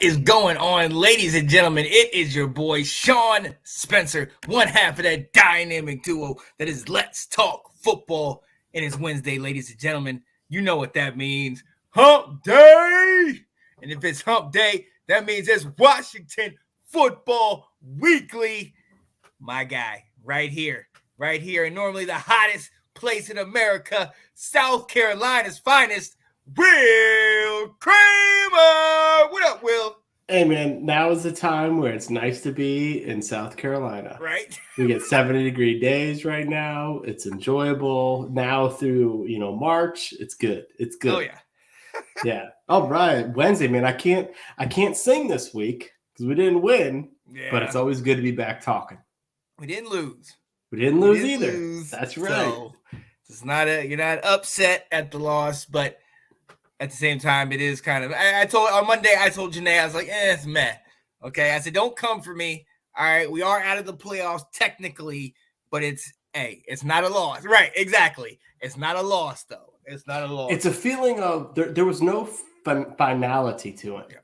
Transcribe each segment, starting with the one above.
is going on, ladies and gentlemen? It is your boy Sean Spencer, one half of that dynamic duo that is Let's Talk Football. And it's Wednesday, ladies and gentlemen. You know what that means. Hump Day! And if it's Hump Day, that means it's Washington Football Weekly. My guy, right here, and normally the hottest place in America, South Carolina's finest, Will Kramer. What up, Will? Hey, man, now is the time where it's nice to be in South Carolina. Right? We get 70-degree days right now. It's enjoyable. Now through, March, it's good. It's good. Oh, yeah. Yeah. All right. Wednesday, man, I can't sing this week because we didn't win, but it's always good to be back talking. We didn't lose. We didn't lose either. That's right. So it's not you're not upset at the loss, but at the same time, it is kind of. On Monday, I told Janae, I was like, it's meh. Okay, I said, don't come for me. All right, we are out of the playoffs technically, but it's not a loss, right? Exactly. It's not a loss though. It's not a loss. It's a feeling of there was no finality to it. Yeah.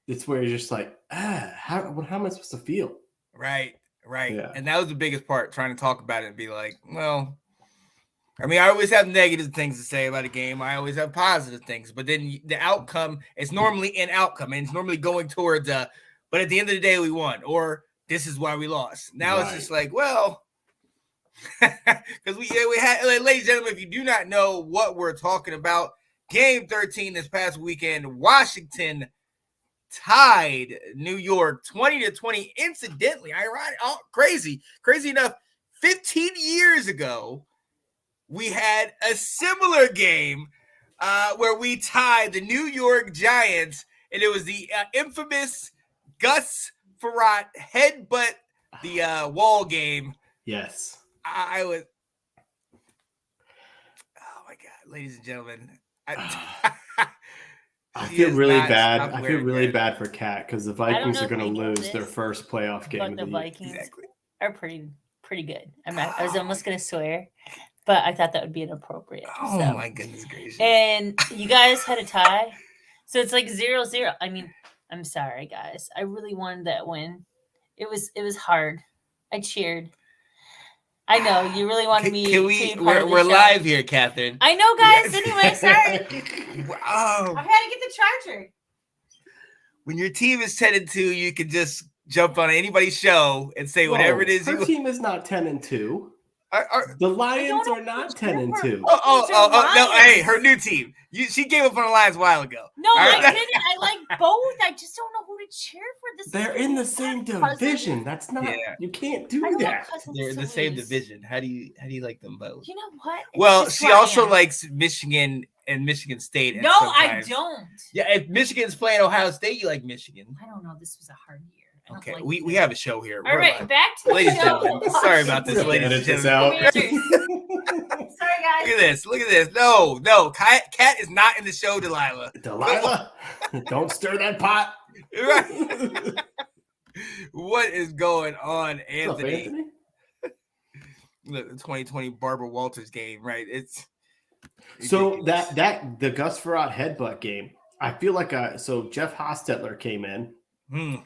It's where you're just like, how am I supposed to feel? Right. Yeah. And that was the biggest part, trying to talk about it and be like, well, I mean, I always have negative things to say about a game. I always have positive things, but then the outcome is normally an outcome, and it's normally going towards but at the end of the day, we won, or this is why we lost. Now It's just like, well, because we had, ladies and gentlemen, if you do not know what we're talking about, Game 13 this past weekend, Washington tied New York 20-20. Incidentally, ironic, crazy enough, 15 years ago, we had a similar game where we tied the New York Giants, and it was the infamous Gus Frerotte headbutt the wall game. Yes. I was. Oh my God, ladies and gentlemen. I feel really bad. I feel really bad for Kat because the Vikings are going to lose their first playoff game of the year. Vikings are pretty good. I was almost going to swear, but I thought that would be inappropriate. Oh my goodness gracious! And you guys had a tie, so it's like 0-0. I mean, I'm sorry, guys. I really wanted that win. It was hard. I cheered. I know you really wanted me. Can we? We're live here, Catherine. I know, guys. Anyway, sorry. Wow. I had to get the charger. When your team is 10-2, you can just jump on anybody's show and say whatever it is. Her team is not 10-2. The Lions are not 10-2. Oh, no! Hey, her new team. She gave up on the Lions a while ago. No, I didn't. I like both. I just don't know who to cheer for this. They're in the same division. That's not. Yeah. You can't do that. They're in the same division. How do you like them both? You know what? Well, she also likes Michigan and Michigan State. No, I don't. Yeah, if Michigan's playing Ohio State, you like Michigan. I don't know. This was a hard year. Okay, we have a show here. All right, back to the ladies show. And gentlemen. Sorry about this, ladies and gentlemen. Sorry, guys. Look at this. No. Kat is not in the show, Delilah. Don't stir that pot. Right. What is going on, Anthony? Look, the 2020 Barbara Walters game, right? It's so that the Gus Frerotte headbutt game. I feel like so Jeff Hostetler came in.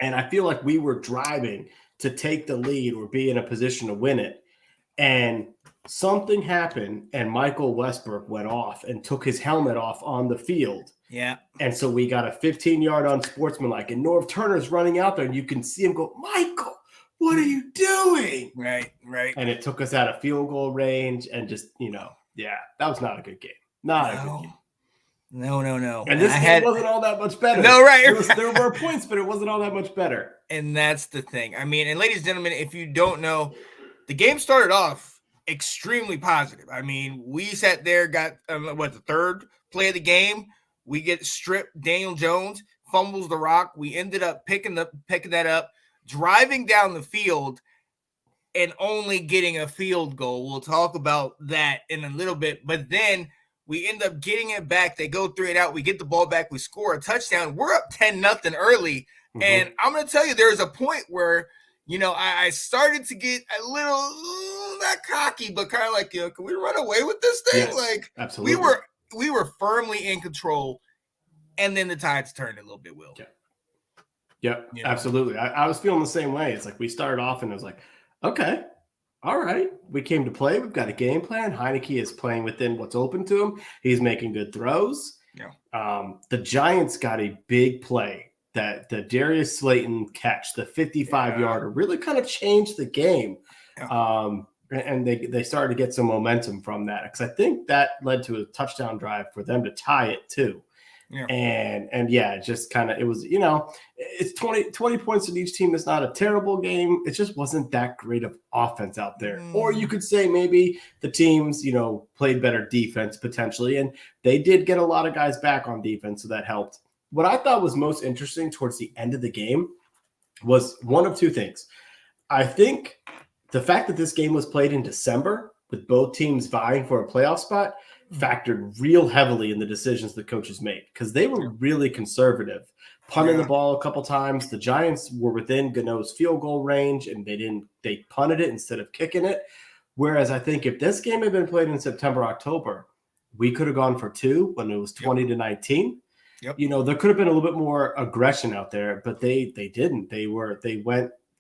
And I feel like we were driving to take the lead or be in a position to win it. And something happened, and Michael Westbrook went off and took his helmet off on the field. Yeah. And so we got a 15-yard unsportsmanlike, and Norv Turner's running out there, and you can see him go, Michael, what are you doing? Right. And it took us out of field goal range, and just, that was not a good game. Not a good game. No. And this game wasn't all that much better. No, right. There were points, but it wasn't all that much better. And that's the thing. I mean, and ladies and gentlemen, if you don't know, the game started off extremely positive. I mean, we sat there, got the third play of the game. We get stripped. Daniel Jones fumbles the rock. We ended up picking that up, driving down the field, and only getting a field goal. We'll talk about that in a little bit. But then we end up getting it back. They go 3 and out. We get the ball back. We score a touchdown. We're up 10-0 early. Mm-hmm. And I'm going to tell you, there's a point where, I started to get a little, not cocky, but kind of like, can we run away with this thing? Yes, like, absolutely. we were firmly in control. And then the tides turned a little bit, Will. Yeah. Yep, absolutely. I was feeling the same way. It's like we started off and it was like, okay, all right, we came to play. We've got a game plan. Heinicke is playing within what's open to him. He's making good throws. Yeah. The Giants got a big play, that the Darius Slayton catch, the 55-yarder, really kind of changed the game. Yeah. And they started to get some momentum from that, because I think that led to a touchdown drive for them to tie it too. Yeah. And yeah, just kind of, it was, it's 20 points in each team. It's not a terrible game. It just wasn't that great of offense out there. Or you could say maybe the teams, played better defense potentially. And they did get a lot of guys back on defense, so that helped. What I thought was most interesting towards the end of the game was one of two things. I think the fact that this game was played in December with both teams vying for a playoff spot factored real heavily in the decisions the coaches made, because they were really conservative, punting the ball a couple times. The Giants were within Gano's field goal range, and they punted it instead of kicking it. Whereas I think if this game had been played in September, October, we could have gone for 2 when it was 20-19. Yep. There could have been a little bit more aggression out there, but they didn't. They were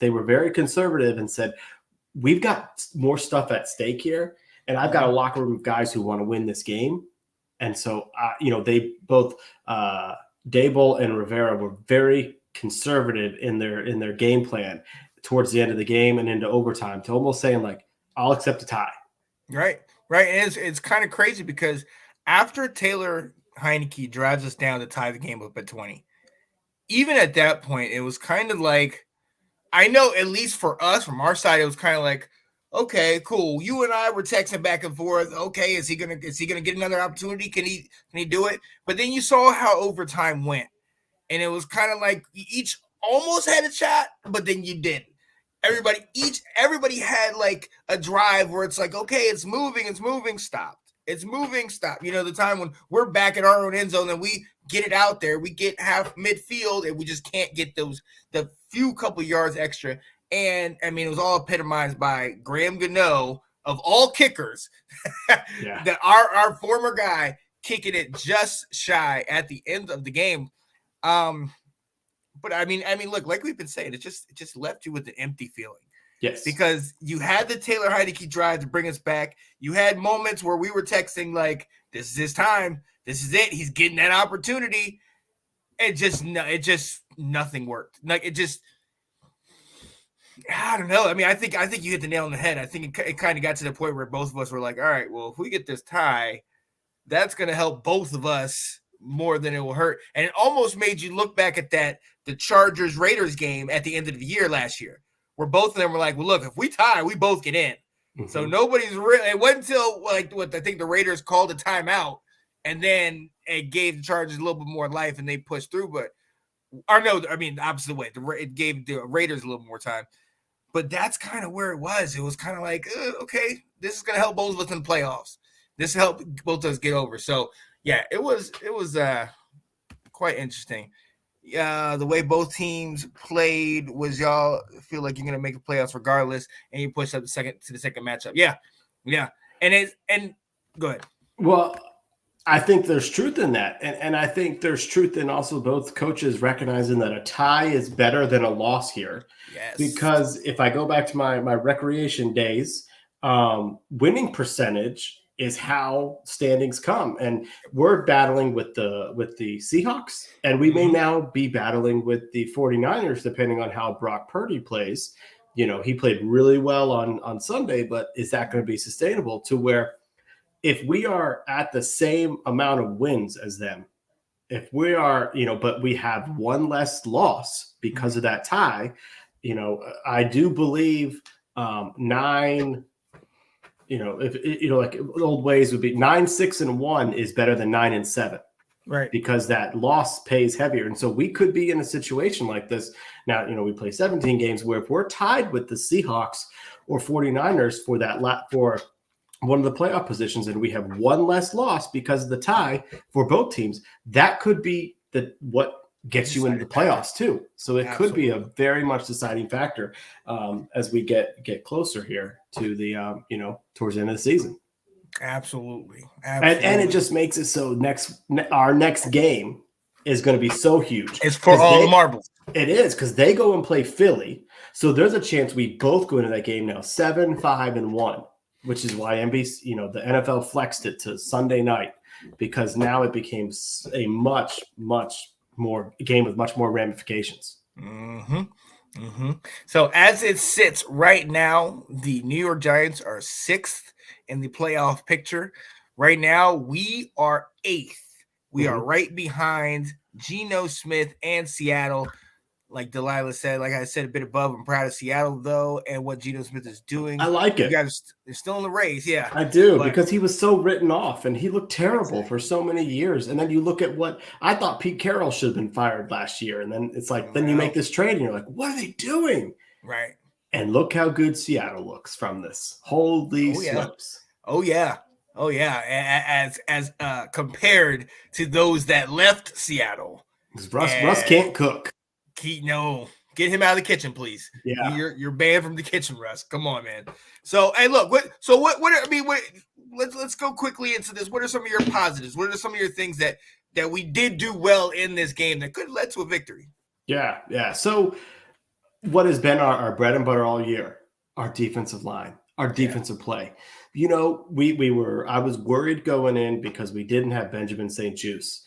very conservative and said, we've got more stuff at stake here. And I've got a locker room of guys who want to win this game. And so, they both, Dable and Rivera, were very conservative in their game plan towards the end of the game and into overtime, to almost saying, like, I'll accept a tie. Right. And it's kind of crazy, because after Taylor Heinicke drives us down to tie the game up at 20, even at that point, it was kind of like, I know at least for us, from our side, it was kind of like, okay, cool. You and I were texting back and forth. Okay, is he gonna get another opportunity? Can he do it? But then you saw how overtime went, and it was kind of like each almost had a shot, but then you didn't. Everybody had like a drive where it's like, okay, it's moving, stopped. It's moving, stop. The time when we're back in our own end zone and we get it out there, we get half midfield, and we just can't get the few couple yards extra. And I mean, it was all epitomized by Graham Gano, of all kickers, that our former guy, kicking it just shy at the end of the game. But I mean, look, like we've been saying, it just left you with an empty feeling. Yes, because you had the Taylor Heinicke drive to bring us back. You had moments where we were texting like, "This is his time. This is it. He's getting that opportunity." It just nothing worked. Like it just. I don't know. I mean, I think you hit the nail on the head. I think it kind of got to the point where both of us were like, all right, well, if we get this tie, that's going to help both of us more than it will hurt. And it almost made you look back at the Chargers-Raiders game at the end of the year last year, where both of them were like, well, look, if we tie, we both get in. Mm-hmm. So nobody's really – it wasn't until, like, what I think the Raiders called a timeout, and then it gave the Chargers a little bit more life, and they pushed through. But – or no, I mean, the opposite way. It gave the Raiders a little more time. But that's kind of where it was. It was kind of like, okay, this is going to help both of us in the playoffs. This helped both of us get over. So, yeah, it was quite interesting. The way both teams played was y'all feel like you're going to make the playoffs regardless, and you push up to the second matchup. Yeah. And go ahead. Well, I think there's truth in that. And I think there's truth in also both coaches recognizing that a tie is better than a loss here. Yes. Because if I go back to my recreation days, winning percentage is how standings come. And we're battling with the Seahawks, and we may now be battling with the 49ers, depending on how Brock Purdy plays. He played really well on Sunday, but is that going to be sustainable to where if we are at the same amount of wins as them, if we are, but we have one less loss because of that tie, I do believe 9, like old ways would be 9-6-1 is better than 9-7. Right. Because that loss pays heavier. And so we could be in a situation like this. Now, we play 17 games where if we're tied with the Seahawks or 49ers for one of the playoff positions, and we have one less loss because of the tie for both teams, that could be what gets you into the playoffs too. So it could be a very much deciding factor as we get closer here to the towards the end of the season. Absolutely. And it just makes it so our next game is going to be so huge. It's for all the marbles. It is, because they go and play Philly. So there's a chance we both go into that game now 7-5-1, which is why NBC, the NFL flexed it to Sunday night, because now it became a much, much more game with much more ramifications. Mm-hmm. Mm-hmm. So as it sits right now, the New York Giants are 6th in the playoff picture. Right now, we are 8th. We are right behind Geno Smith and Seattle. Like Delilah said, like I said, a bit above. I'm proud of Seattle, though, and what Geno Smith is doing. I like it. You guys are still in the race, yeah. I do, because he was so written off, and he looked terrible for so many years. And then you look at what I thought Pete Carroll should have been fired last year. And then it's like, then you make this trade, and you're like, what are they doing? Right. And look how good Seattle looks from this. Holy smokes. Oh, yeah. Oh, yeah. As compared to those that left Seattle. Russ can't cook. No, get him out of the kitchen, please. Yeah, you're banned from the kitchen, Russ. Come on, man. So, hey, look. Let's go quickly into this. What are some of your positives? What are some of your things that we did do well in this game that could have led to a victory? Yeah. So, what has been our bread and butter all year? Our defensive line, our defensive play. I was worried going in because we didn't have Benjamin St-Juste.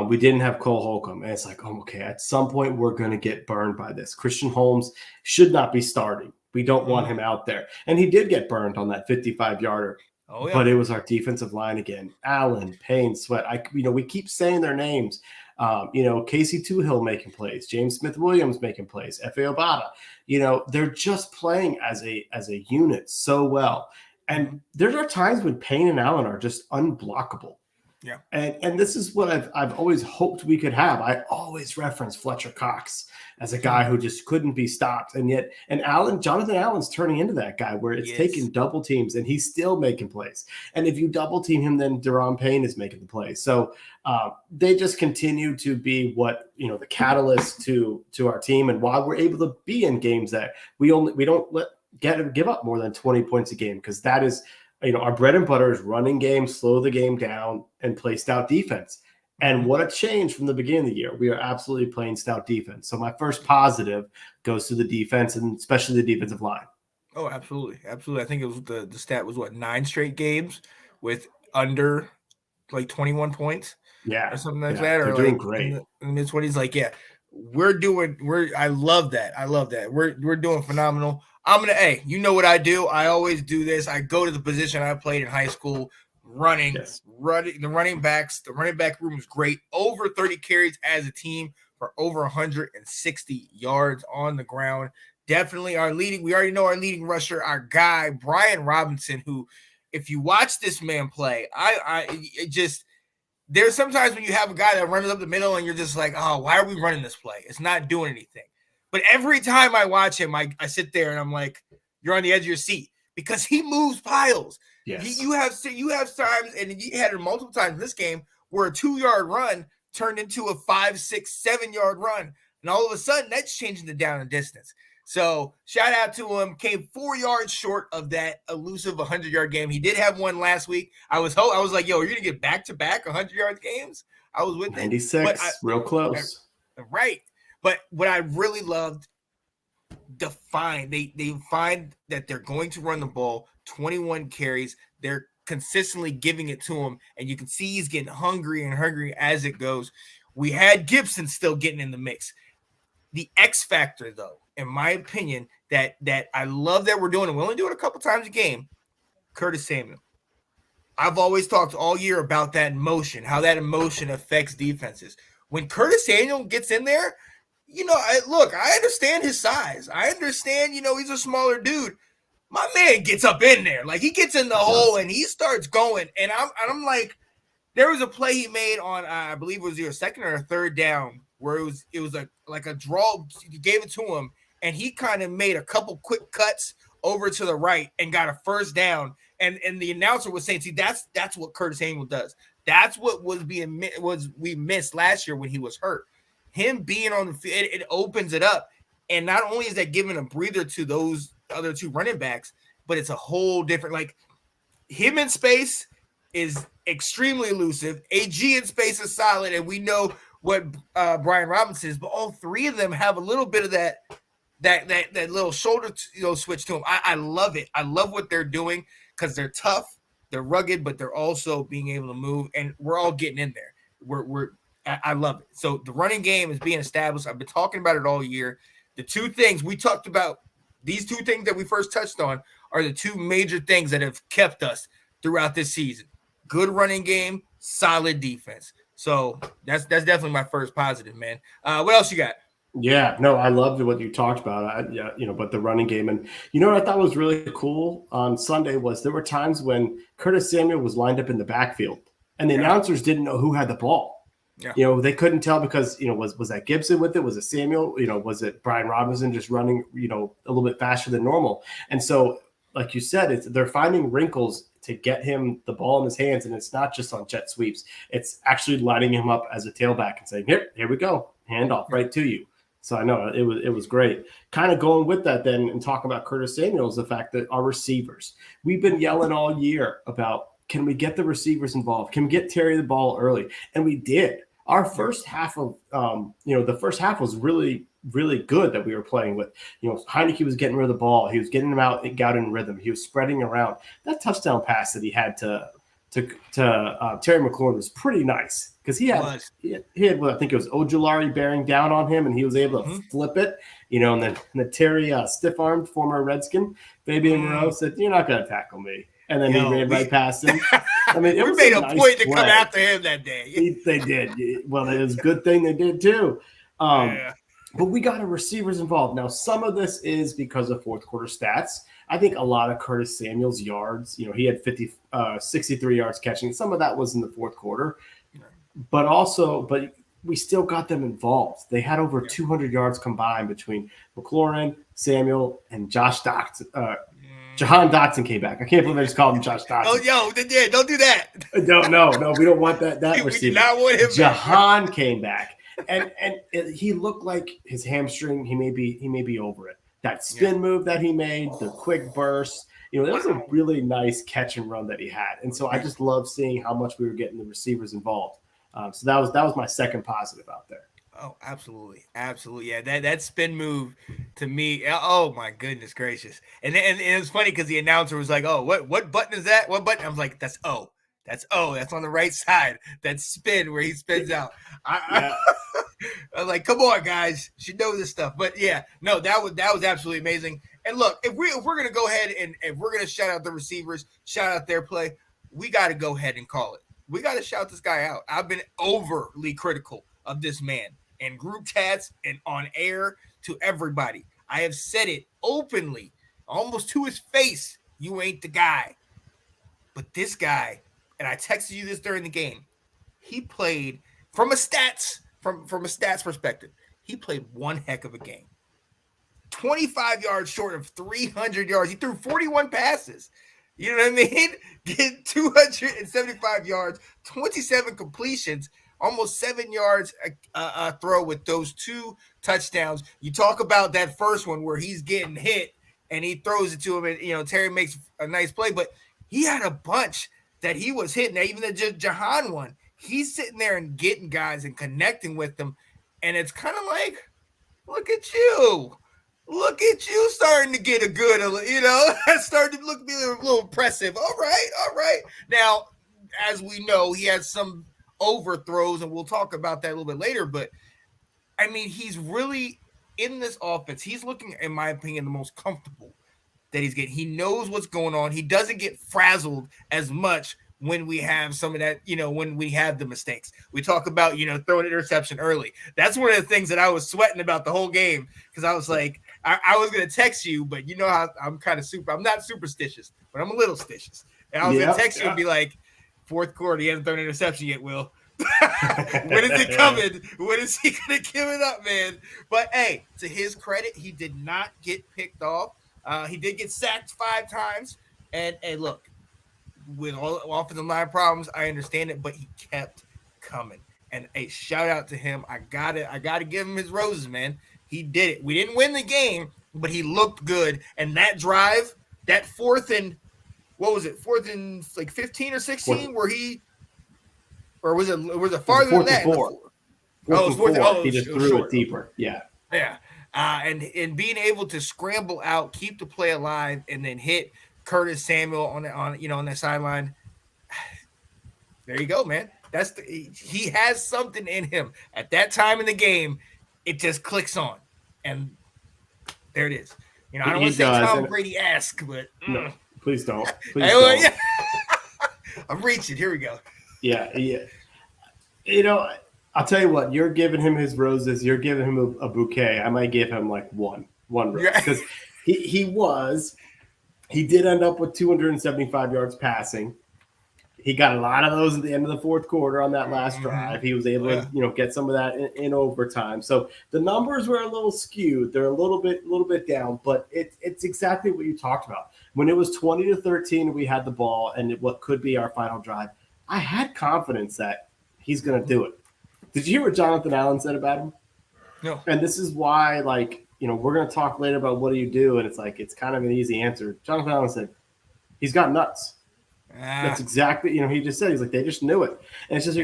We didn't have Cole Holcomb. And it's like, okay, at some point we're going to get burned by this. Christian Holmes should not be starting. We don't want him out there. And he did get burned on that 55-yarder. Oh, yeah. But it was our defensive line again. Allen, Payne, Sweat. We keep saying their names. Casey Toohill making plays. James Smith-Williams making plays. Efe Obada. They're just playing as a unit so well. And there are times when Payne and Allen are just unblockable. Yeah. And this is what I've always hoped we could have. I always reference Fletcher Cox as a guy who just couldn't be stopped. And Jonathan Allen's turning into that guy where it's taking double teams and he's still making plays. And if you double team him, then Daron Payne is making the plays. So they just continue to be what, the catalyst to our team. And why we're able to be in games that we don't give up more than 20 points a game, because that is, our bread and butter is running game, slow the game down, and play stout defense. And what a change from the beginning of the year. We are absolutely playing stout defense. So my first positive goes to the defense, and especially the defensive line. Oh, absolutely. Absolutely. I think it was the stat was 9 straight games with under 21 points. Yeah. Or something like that. They're or doing great. In the mid-20s. I love that. We're doing phenomenal. You know what I do? I always do this. I go to the position I played in high school, running the running backs. The running back room is great. Over 30 carries as a team for over 160 yards on the ground. Definitely we already know our leading rusher, our guy, Brian Robinson, who, if you watch this man play, there's sometimes when you have a guy that runs up the middle and you're just like, oh, why are we running this play? It's not doing anything. But every time I watch him, I sit there and I'm like, you're on the edge of your seat, because he moves piles. Yes. You have times, and you had it multiple times in this game, where a 2-yard run turned into a 5, 6, 7-yard run. And all of a sudden, that's changing the down and distance. So shout out to him. Came 4 yards short of that elusive 100-yard game. He did have one last week. I was like, yo, are you going to get back-to-back 100-yard games? I was with 96, real close. Right. But what I really loved, they find that they're going to run the ball, 21 carries. They're consistently giving it to him, and you can see he's getting hungry and hungry as it goes. We had Gibson still getting in the mix. The X factor, though, in my opinion, that I love that we're doing, and we only do it a couple times a game, Curtis Samuel. I've always talked all year about that emotion, how that emotion affects defenses. When Curtis Samuel gets in there, I understand his size. I understand, he's a smaller dude. My man gets up in there. Like, he gets in the hole and he starts going. And I'm like, there was a play he made on, I believe it was either second or third down, where it was like a draw. You gave it to him, and he kind of made a couple quick cuts over to the right and got a first down. And the announcer was saying, see, that's what Curtis Samuel does. That's what we missed last year when he was hurt. Him being on the field, it opens it up. And not only is that giving a breather to those other two running backs, but it's a whole different, like, him in space is extremely elusive. AG in space is solid. And we know what Brian Robinson is, but all three of them have a little bit of that little shoulder switch to them. I love it. I love what they're doing because they're tough, they're rugged, but they're also being able to move, and we're all getting in there. I love it. So the running game is being established. I've been talking about it all year. The two things we talked about, these two things that we first touched on, are the two major things that have kept us throughout this season. Good running game, solid defense. So that's definitely my first positive, man. What else you got? Yeah, no, I loved what you talked about. But the running game, and what I thought was really cool on Sunday was there were times when Curtis Samuel was lined up in the backfield, and the announcers didn't know who had the ball. Yeah. They couldn't tell because was that Gibson with it? Was it Samuel? Was it Brian Robinson just running a little bit faster than normal? And so, like you said, they're finding wrinkles to get him the ball in his hands, and it's not just on jet sweeps. It's actually lining him up as a tailback and saying, here we go, handoff right to you. So I know it was great. Kind of going with that then and talking about Curtis Samuel is the fact that our receivers, we've been yelling all year about, can we get the receivers involved? Can we get Terry the ball early? And we did. Our first half of, the first half was really, really good that we were playing with. Heinicke was getting rid of the ball. He was getting them out in rhythm. He was spreading around. That touchdown pass that he had to Terry McLaurin was pretty nice because he had I think it was Ojulari bearing down on him, and he was able to flip it, and then Terry stiff-armed former Redskin Fabian Moreau said, "You're not going to tackle me." And then he ran right past him. I mean, we made a point to come after him that day. They did. Well, it was a good thing they did too. But we got our receivers involved. Now, some of this is because of fourth quarter stats. I think a lot of Curtis Samuel's yards, he had 63 yards catching. Some of that was in the fourth quarter. But we still got them involved. They had over 200 yards combined between McLaurin, Samuel, and Josh Doctson. Jahan Dotson came back. I can't believe I just called him Josh Dotson. Oh, don't do that. No, we don't want that receiver. We do not want him Jahan came back. And he looked like his hamstring, he may be over it. That spin move that he made, the quick burst, it was a really nice catch and run that he had. And so I just love seeing how much we were getting the receivers involved. So that was my second positive out there. Oh, absolutely. Yeah, that spin move to me, oh my goodness gracious. And it was funny because the announcer was like, "Oh, what button is that? What button?" I was like, "That's O. That's on the right side. That spin where he spins out." I was like, "Come on, guys, you should know this stuff." But yeah, no, that was absolutely amazing. And look, if we're gonna go ahead and if we're gonna shout out the receivers, shout out their play, we got to go ahead and call it. We got to shout this guy out. I've been overly critical of this man in group chats and on air to everybody. I have said it openly, almost to his face. You ain't the guy. But this guy, and I texted you this during the game, he played from a stats perspective. He played one heck of a game. 25 yards short of 300 yards. He threw 41 passes. You know what I mean? Get 275 yards, 27 completions, almost 7 yards a throw with those two touchdowns. You talk about that first one where he's getting hit and he throws it to him, and Terry makes a nice play, but he had a bunch that he was hitting. Even the Jahan one, he's sitting there and getting guys and connecting with them, and it's kind of like, look at you starting to get a good, starting to be a little impressive. All right. Now, as we know, he has some overthrows, and we'll talk about that a little bit later. But I mean, he's really in this offense. He's looking, in my opinion, the most comfortable that he's getting. He knows what's going on. He doesn't get frazzled as much when we have some of that, when we have the mistakes. We talk about, throwing an interception early. That's one of the things that I was sweating about the whole game, because I was like, I was going to text you, but how I'm I'm not superstitious, but I'm a little stitious. And I was going to text you and be like, fourth quarter, he hasn't thrown an interception yet, Will. When is it coming? When is he going to give it up, man? But, hey, to his credit, he did not get picked off. He did get sacked 5 times. And look, with all offensive line problems, I understand it, but he kept coming. And a shout out to him. I gotta give him his roses, man. He did it. We didn't win the game, but he looked good. And that drive, that fourth and 15 or 16, where he, or was it farther than that? He just threw it deeper. Yeah. Yeah. And being able to scramble out, keep the play alive, and then hit Curtis Samuel on the sideline. There you go, man. He has something in him. At that time in the game, it just clicks on, and there it is. I don't want to say Tom Brady-esque, but no, please don't. Please don't. Yeah. I'm reaching. Here we go. Yeah. I'll tell you what. You're giving him his roses. You're giving him a bouquet. I might give him like one rose because he did end up with 275 yards passing. He got a lot of those at the end of the fourth quarter on that last drive. He was able to, get some of that in overtime. So the numbers were a little skewed. They're a little bit down, but it's exactly what you talked about. When it was 20-13, we had the ball and what could be our final drive. I had confidence that he's going to do it. Did you hear what Jonathan Allen said about him? No. And this is why, we're going to talk later about what do you do, and it's kind of an easy answer. Jonathan Allen said, he's got nuts. That's exactly, he just said, he's like, they just knew it. And it's just,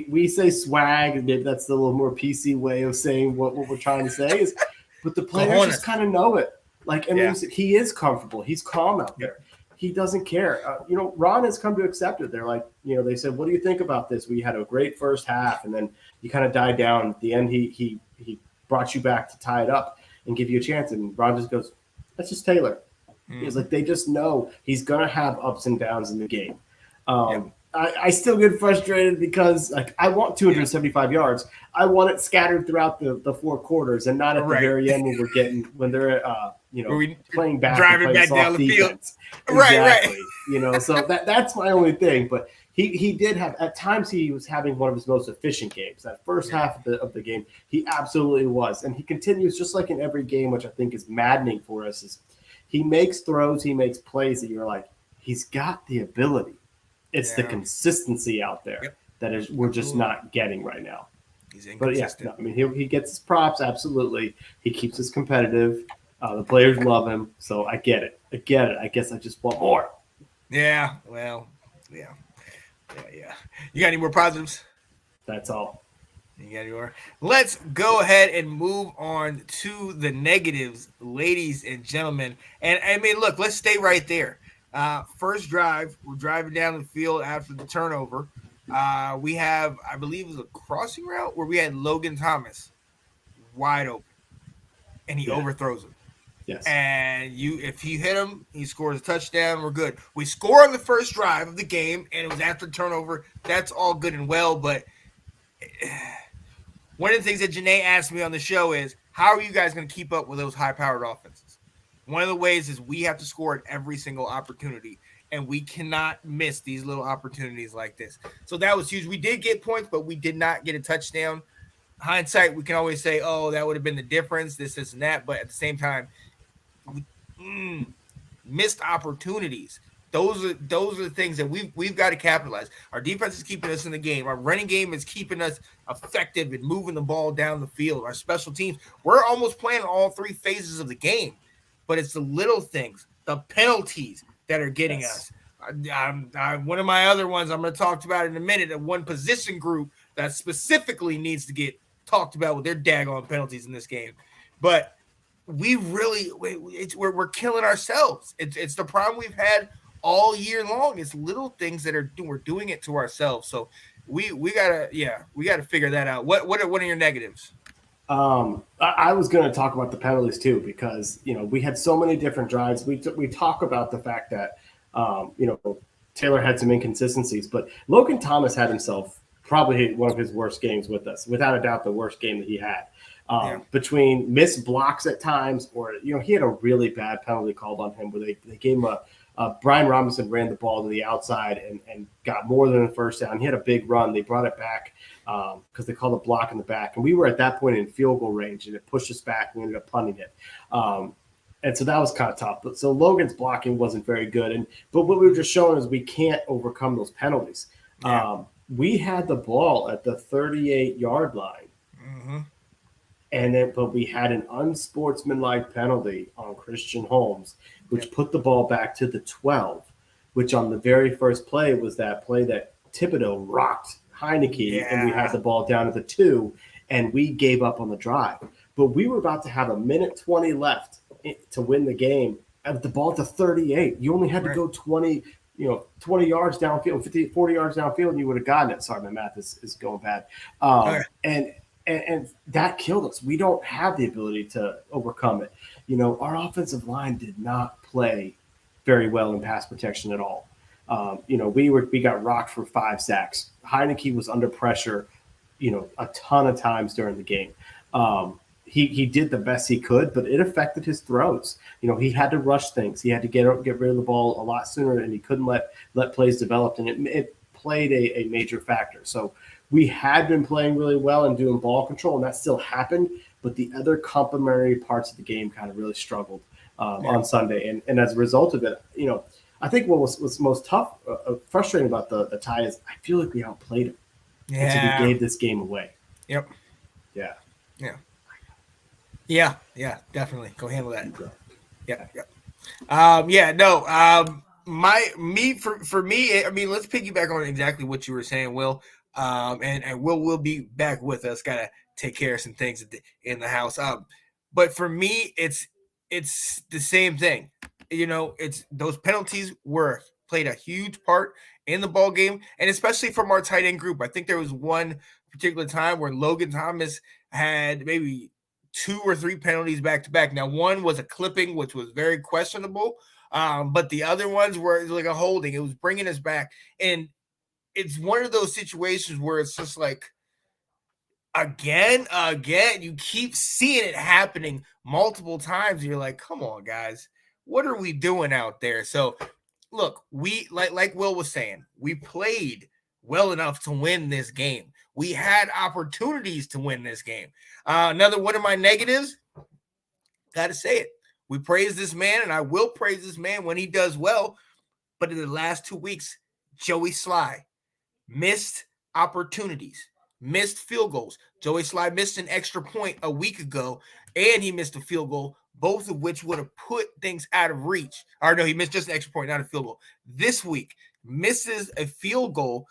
we say swag, and maybe that's the little more PC way of saying what we're trying to say is, but the players just kind of know it. He is comfortable. He's calm out there. He doesn't care. Ron has come to accept it. They're like, they said, what do you think about this? We had a great first half, and then you kind of died down. At the end, he brought you back to tie it up and give you a chance. And Ron just goes, that's just Taylor. He's like, they just know he's going to have ups and downs in the game. I still get frustrated because I want 275 yards. I want it scattered throughout the four quarters and not at the very end when they're playing back, driving back down the field. Exactly. So that's my only thing. But he did have at times he was having one of his most efficient games. That first half of the game, he absolutely was, and he continues just like in every game, which I think is maddening for us. Is he makes throws, he makes plays that you're like, he's got the ability. It's the consistency out there that we're just not getting right now. He's inconsistent. But he gets his props, absolutely. He keeps us competitive. The players love him, so I get it. I guess I just want more. Yeah, well, yeah. You got any more positives? That's all. You got any more? Let's go ahead and move on to the negatives, ladies and gentlemen. And look, let's stay right there. First drive, we're driving down the field after the turnover. We have, I believe it was a crossing route where we had Logan Thomas wide open, and he overthrows him. Yes. And if you hit him, he scores a touchdown. We're good. We score on the first drive of the game, and it was after turnover. That's all good and well, but one of the things that Janae asked me on the show is, how are you guys going to keep up with those high-powered offenses? One of the ways is we have to score at every single opportunity, and we cannot miss these little opportunities like this. So that was huge. We did get points, but we did not get a touchdown. Hindsight, we can always say, oh, that would have been the difference, this, and that. But at the same time, missed opportunities. Those are the things that we've got to capitalize. Our defense is keeping us in the game. Our running game is keeping us effective and moving the ball down the field. Our special teams, we're almost playing all three phases of the game. But it's the little things, the penalties that are getting us. One of my other ones I'm going to talk about in a minute, one position group that specifically needs to get talked about with their daggone penalties in this game. But we're killing ourselves. It's the problem we've had all year long. It's little things that we're doing it to ourselves. So we gotta figure that out. What are your negatives? I was going to talk about the penalties too, because, we had so many different drives. We talk about the fact that, Taylor had some inconsistencies, but Logan Thomas had himself probably one of his worst games with us, without a doubt, the worst game that he had. Between missed blocks at times, or, he had a really bad penalty called on him where they gave him Brian Robinson ran the ball to the outside and got more than a first down. He had a big run. They brought it back because they called a block in the back. And we were at that point in field goal range, and it pushed us back. We ended up punting it. And so that was kind of tough. But so Logan's blocking wasn't very good. But what we were just showing is we can't overcome those penalties. Yeah. We had the ball at the 38-yard line. Mm-hmm. But we had an unsportsmanlike penalty on Christian Holmes, which put the ball back to the 12, which on the very first play was that play that Thibodeau rocked Heinicke, and we had the ball down at the 2, and we gave up on the drive. But we were about to have a minute 20 left to win the game. At the ball to 38, you only had to go 20 yards downfield, 50, 40 yards downfield, and you would have gotten it. Sorry, my math is going bad. And that killed us. We don't have the ability to overcome it. Our offensive line did not play very well in pass protection at all. We got rocked for 5 sacks. Heinicke was under pressure, a ton of times during the game. He did the best he could, but it affected his throws. He had to rush things. He had to get rid of the ball a lot sooner, and he couldn't let plays develop, and it played a major factor. So we had been playing really well and doing ball control, and that still happened, but the other complementary parts of the game kind of really struggled on Sunday. And as a result of it, I think what was most tough, frustrating about the tie is I feel like we outplayed him. Yeah. And so we gave this game away. Yep. Yeah. Yeah, definitely. Go handle that. Yeah. For me, I mean, let's piggyback on exactly what you were saying, Will. And Will be back with us. Got to take care of some things in the house. But for me, it's the same thing. It's those penalties played a huge part in the ball game, and especially from our tight end group. I think there was one particular time where Logan Thomas had maybe 2 or 3 penalties back to back. Now, one was a clipping, which was very questionable, but the other ones were like a holding. It was bringing us back, and it's one of those situations where it's just like, again, you keep seeing it happening multiple times. And you're like, come on, guys, what are we doing out there? So, look, we like Will was saying, we played well enough to win this game. We had opportunities to win this game. Another one of my negatives, got to say it. We praise this man, and I will praise this man when he does well. But in the last 2 weeks, Joey Sly missed opportunities, missed field goals. Joey Sly missed an extra point a week ago, and he missed a field goal, both of which would have put things out of reach. Or no, he missed just an extra point, not a field goal. This week, misses a field goal.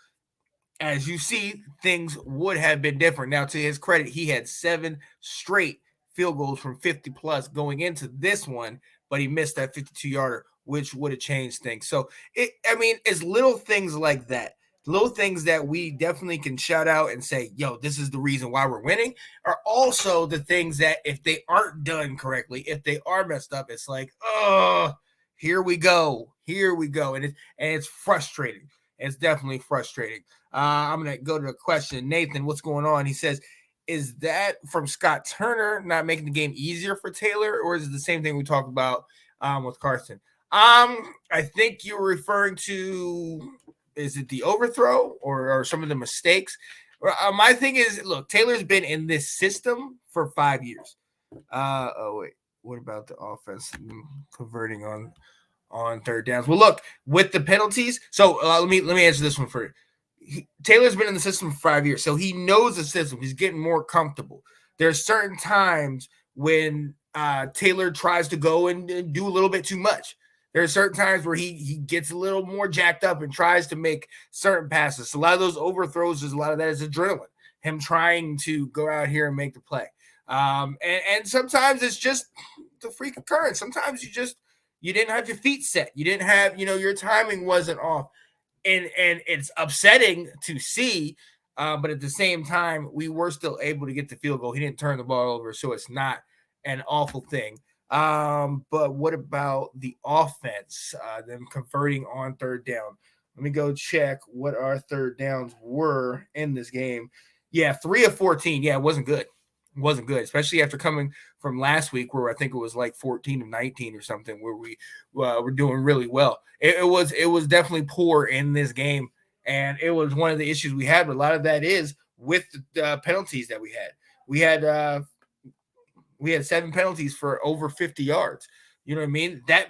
As you see, things would have been different. Now, to his credit, he had 7 straight field goals from 50 plus going into this one, but he missed that 52-yarder, which would have changed things. So, it's little things like that, little things that we definitely can shout out and say, yo, this is the reason why we're winning, are also the things that if they aren't done correctly, if they are messed up, it's like, oh, here we go. And it's frustrating. It's definitely frustrating. I'm going to go to the question. Nathan, what's going on? He says, is that from Scott Turner not making the game easier for Taylor, or is it the same thing we talked about with Carson? I think you're referring to, is it the overthrow or some of the mistakes? My thing is, look, Taylor's been in this system for 5 years. What about the offense converting on third downs? Well, look, with the penalties. So let me answer this one for you. Taylor's been in the system for 5 years, so he knows the system. He's getting more comfortable. There's certain times when Taylor tries to go and do a little bit too much. There are certain times where he gets a little more jacked up and tries to make certain passes. So a lot of those overthrows, a lot of that is adrenaline. Him trying to go out here and make the play. And sometimes it's just the freak occurrence. Sometimes you didn't have your feet set. You didn't have, your timing wasn't off. And it's upsetting to see, but at the same time, we were still able to get the field goal. He didn't turn the ball over, so it's not an awful thing. But what about the offense, them converting on third down? Let me go check what our third downs were in this game. Yeah, 3 of 14. Yeah, it wasn't good. It wasn't good, especially after coming from last week where I think it was like 14 of 19 or something, where we were doing really well. It was definitely poor in this game, and it was one of the issues we had. But a lot of that is with the penalties that we had. We had 7 penalties for over 50 yards. You know what I mean? That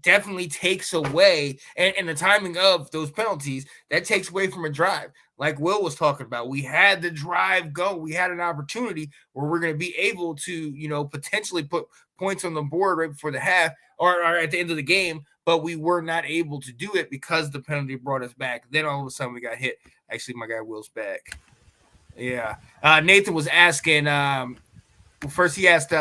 definitely takes away, and the timing of those penalties, that takes away from a drive. Like Will was talking about, we had the drive go. We had an opportunity where we're going to be able to, potentially put points on the board right before the half or at the end of the game, but we were not able to do it because the penalty brought us back. Then all of a sudden we got hit. Actually, my guy Will's back. Yeah. Nathan was asking. First, he asked,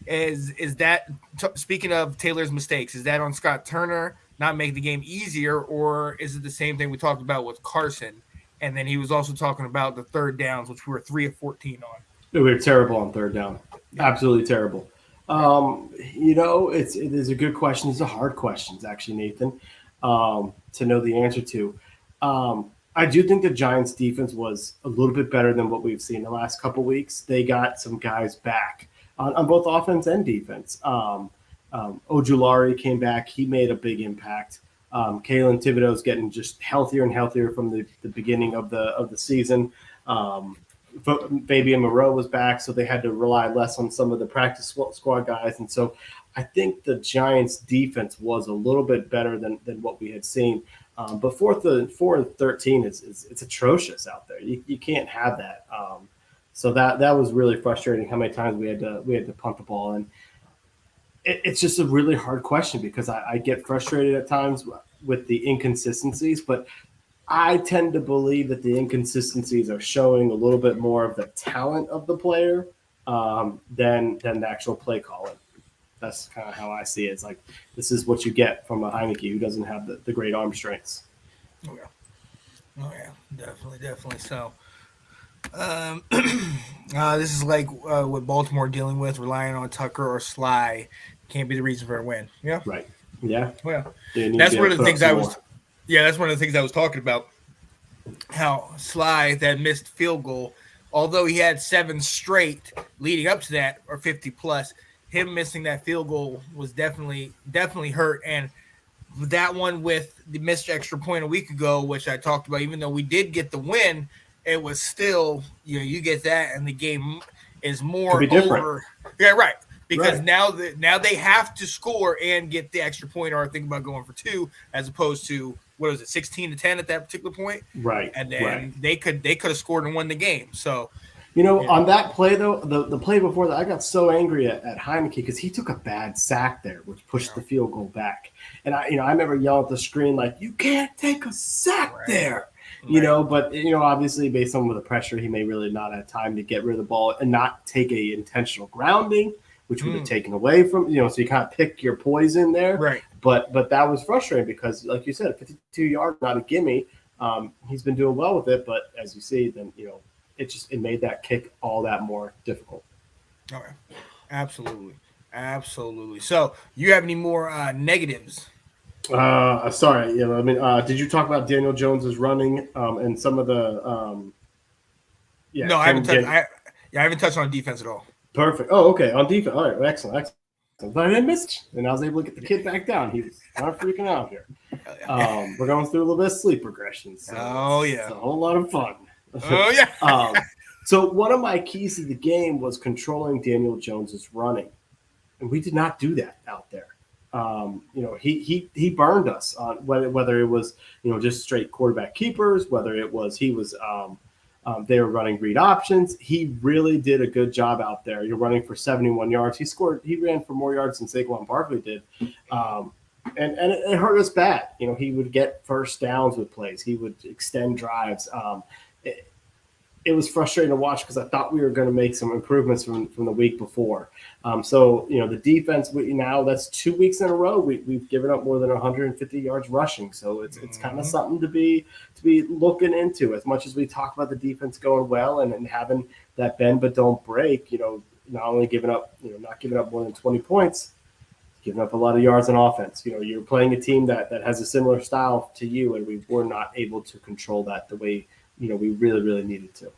"Is that speaking of Taylor's mistakes? Is that on Scott Turner not making the game easier, or is it the same thing we talked about with Carson?" And then he was also talking about the third downs, which we were 3 of 14 on. We were terrible on third down. Absolutely terrible. It is a good question. It's a hard question, actually, Nathan, to know the answer to. I do think the Giants' defense was a little bit better than what we've seen the last couple weeks. They got some guys back on both offense and defense. Ojulari came back. He made a big impact. Kalen Thibodeau's getting just healthier and healthier from the beginning of the season. Fabian Moreau was back, so they had to rely less on some of the practice squad guys. And so I think the Giants' defense was a little bit better than what we had seen. But 4 and 13 it's atrocious out there. You can't have that. So that was really frustrating. How many times we had to punt the ball, and it's just a really hard question because I get frustrated at times with the inconsistencies, but I tend to believe that the inconsistencies are showing a little bit more of the talent of the player than the actual play calling. That's kind of how I see it. It's like this is what you get from a Heinicke who doesn't have the great arm strengths. Oh yeah, definitely. So this is like what Baltimore dealing with, relying on Tucker or Sly can't be the reason for a win. Yeah, right. Yeah, well, that's one of the things I was. Yeah, that's one of the things I was talking about. How Sly, that missed field goal, although he had 7 straight leading up to that, or 50 plus, him missing that field goal was definitely hurt. And that one with the missed extra point a week ago, which I talked about, even though we did get the win, it was still, you get that, and the game is more over. Yeah, right. Because now they have to score and get the extra point, or think about going for 2, as opposed to, what was it, 16-10 at that particular point? Right. And then they could have scored and won the game. So, on that play though, the play before that, I got so angry at Heinicke because he took a bad sack there, which pushed the field goal back. And I remember yelling at the screen like, "You can't take a sack there." But obviously based on the pressure, he may really not have time to get rid of the ball and not take a intentional grounding, which would have taken away from, so you kind of pick your poison there. Right. But that was frustrating because, like you said, 52 yards, not a gimme. He's been doing well with it, but as you see, then, it made that kick all that more difficult. Okay. Absolutely. So you have any more negatives? Sorry. Did you talk about Daniel Jones's running and some of the No, I haven't touched on defense at all. Perfect. Oh, okay. On defense. All right. Excellent. But I didn't miss, and I was able to get the kid back down. He was not freaking out here. We're going through a little bit of sleep regression. So it's a whole lot of fun. Oh yeah. So one of my keys to the game was controlling Daniel Jones's running, and we did not do that out there. He burned us on whether it was just straight quarterback keepers, whether it was they were running read options. He really did a good job out there. You're running for 71 yards. He ran for more yards than Saquon Barkley did. And it hurt us bad. He would get first downs with plays. He would extend drives. It was frustrating to watch because I thought we were going to make some improvements from the week before. The defense, now that's 2 weeks in a row. We've given up more than 150 yards rushing. So it's kind of something to be looking into. As much as we talk about the defense going well and having that bend but don't break, not only giving up, not giving up more than 20 points, giving up a lot of yards on offense. You're playing a team that has a similar style to you, and we were not able to control that the way we really, really needed to.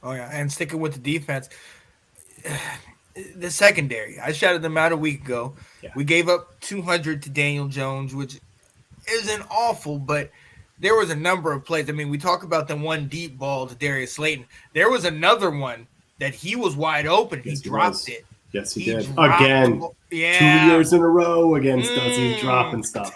Oh yeah. And sticking with the defense, the secondary, I shouted them out a week ago. Yeah. We gave up 200 to Daniel Jones, which isn't awful, but there was a number of plays. I mean, we talk about the one deep ball to Darius Slayton. There was another one that he was wide open. Yes, he dropped it. Yes, he did. Again, 2 years in a row against us. He's dropping stuff.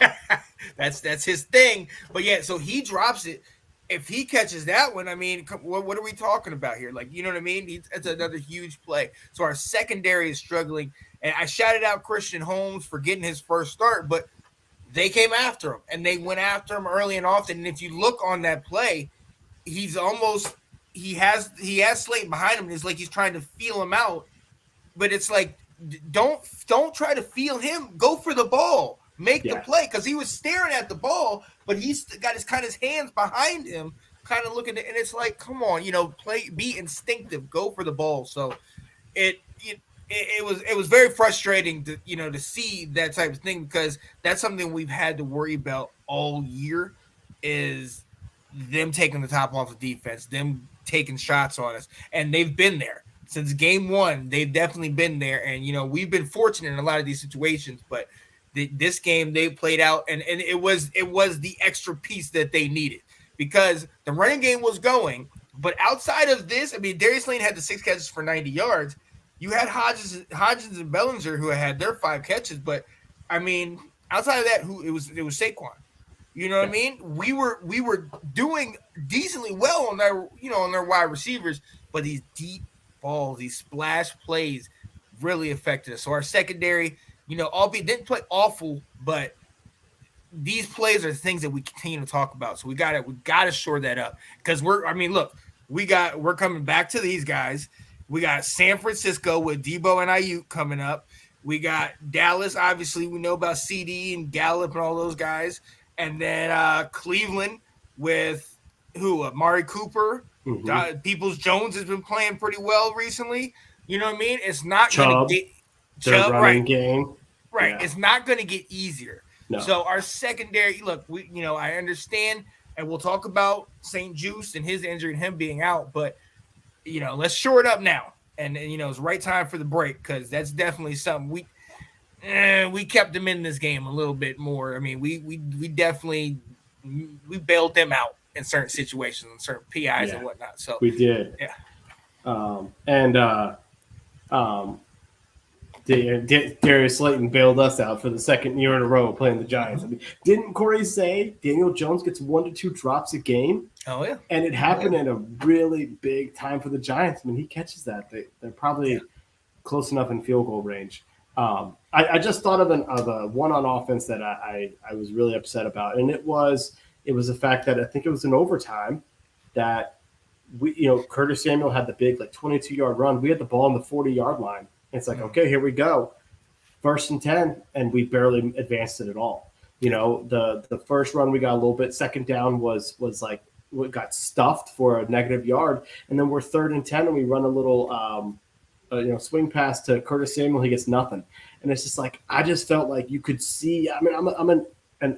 That's his thing. But yeah, so he drops it. If he catches that one, I mean, what are we talking about here? Like, you know what I mean? It's another huge play. So our secondary is struggling. And I shouted out Christian Holmes for getting his first start, but they came after him, and they went after him early and often. And if you look on that play, he he has Slayton behind him, and it's like he's trying to feel him out. But it's like, don't try to feel him. Go for the ball. Make the play, because he was staring at the ball, but he's got his hands behind him, kind of looking at, and it's like, come on, be instinctive, go for the ball. So it was very frustrating to see that type of thing, because that's something we've had to worry about all year, is them taking the top off the defense, them taking shots on us, and they've been there since game one. They've definitely been there, and we've been fortunate in a lot of these situations, but this game they played out, and it was the extra piece that they needed, because the running game was going, but outside of this, I mean, Darius Slayton had the 6 catches for 90 yards. You had Hodgins and Bellinger who had their 5 catches, but I mean, outside of that, it was Saquon. You know what I mean? We were doing decently well on their wide receivers, but these deep balls, these splash plays, really affected us. So our secondary, albeit didn't play awful, but these plays are the things that we continue to talk about. So we gotta shore that up, because we're coming back to these guys. We got San Francisco with Debo and Ayuk coming up. We got Dallas. Obviously, we know about CD and Gallup and all those guys. And then Cleveland with Amari Cooper. Mm-hmm. Peoples-Jones has been playing pretty well recently. You know what I mean? It's not going to get Chubb, running game. Right. Yeah. It's not going to get easier. No. So our secondary, look, I understand, and we'll talk about St. Juice and his injury and him being out, but let's shore it up now. And it's the right time for the break, because that's definitely something we kept them in this game a little bit more. I mean, we definitely bailed them out in certain situations and certain PIs and whatnot. So we did. Yeah. Darius Slayton bailed us out for the second year in a row playing the Giants. I mean, didn't Corey say Daniel Jones gets 1 to 2 drops a game? Oh, yeah. And it happened in a really big time for the Giants. I mean, he catches that. They're probably close enough in field goal range. I just thought of a one on offense that I was really upset about, and it was the fact that I think it was in overtime that Curtis Samuel had the big 22-yard run. We had the ball on the 40-yard line. It's like, okay, here we go. 1st and 10, and we barely advanced it at all. The first run we got a little bit. Second down was like what got stuffed for a negative yard, and then we're 3rd and 10, and we run a little swing pass to Curtis Samuel. He gets nothing, and it's just like, I just felt like you could see. I mean, I'm an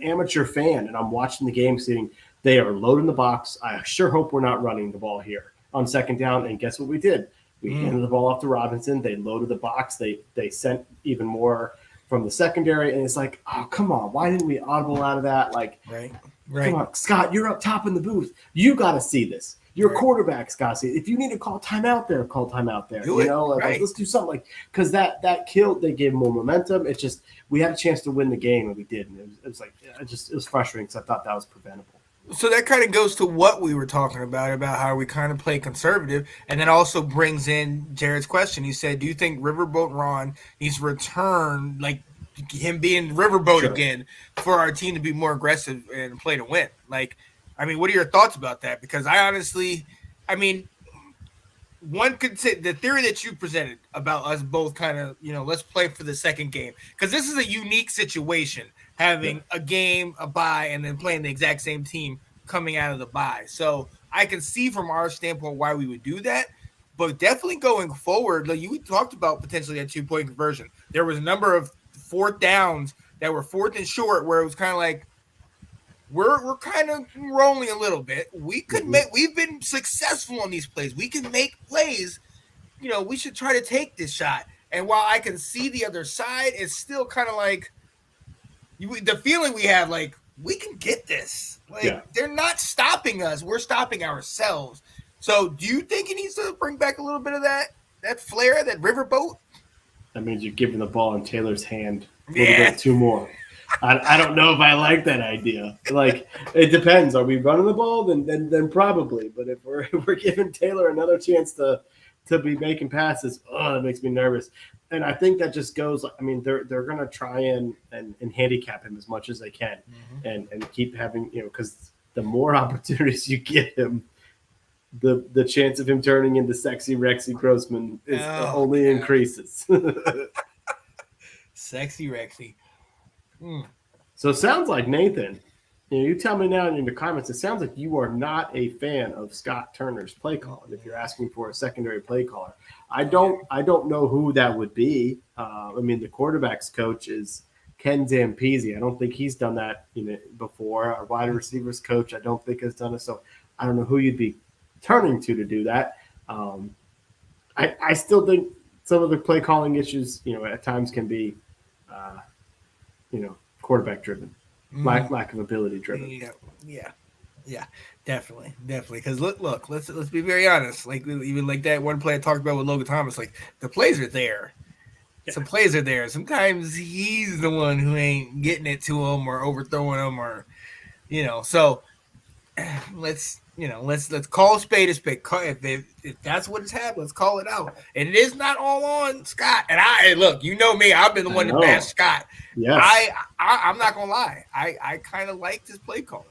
amateur fan, and I'm watching the game, seeing they are loading the box. I sure hope we're not running the ball here on 2nd down. And guess what we did? We handed the ball off to Robinson. They loaded the box. They sent even more from the secondary. And it's like, oh, come on. Why didn't we audible out of that? Right. Come on, Scott, you're up top in the booth. You got to see this. Your quarterback's got to see it. If you need to call timeout there, call timeout there. Let's do something because that killed. They gave more momentum. It's just, we had a chance to win the game, and we did. And it was frustrating because I thought that was preventable. So that kind of goes to what we were talking about how we kind of play conservative, and then also brings in Jared's question. He said, do you think Riverboat Ron needs to return, like him being Riverboat again, for our team to be more aggressive and play to win? What are your thoughts about that? Because one could say the theory that you presented about us both kind of, let's play for the second game, because this is a unique situation, having a game, a bye, and then playing the exact same team coming out of the bye. So I can see from our standpoint why we would do that, but definitely going forward, like you talked about potentially a 2-point conversion. There was a number of 4th downs that were 4th and short where it was kind of like, we're kind of rolling a little bit. We could we've been successful on these plays. We can make plays. We should try to take this shot. And while I can see the other side, it's still kind of like the feeling we have, like, we can get this. They're not stopping us. We're stopping ourselves. So do you think he needs to bring back a little bit of that flair, that riverboat? That means you're giving the ball in Taylor's hand a little bit too more. I don't know if I like that idea. It depends. Are we running the ball? Then probably. But if we're giving Taylor another chance to be making passes, that makes me nervous. And I think that just goes. They're going to try and handicap him as much as they can, and keep having because the more opportunities you give him, the chance of him turning into sexy Rexy Grossman is only increases. Sexy Rexy. So it sounds like, Nathan, you tell me now in the comments, it sounds like you are not a fan of Scott Turner's play calling. If you're asking for a secondary play caller, I don't know who that would be. I mean, the quarterback's coach is Ken Zampese. I don't think he's done that before. Our wide receivers coach, I don't think has done it. So I don't know who you'd be turning to do that. I still think some of the play calling issues, at times can be, quarterback driven, lack of ability driven. Yeah, definitely. Because look, let's be very honest. Like even like that one play I talked about with Logan Thomas, like the plays are there. Some plays are there. Sometimes he's the one who ain't getting it to him or overthrowing him, or So let's call a spade a spade. If that's what it's happened, let's call it out. And it is not all on Scott. And look, me, I've been the one to bash Scott. Yes. I'm not gonna lie. I kind of liked his play calling.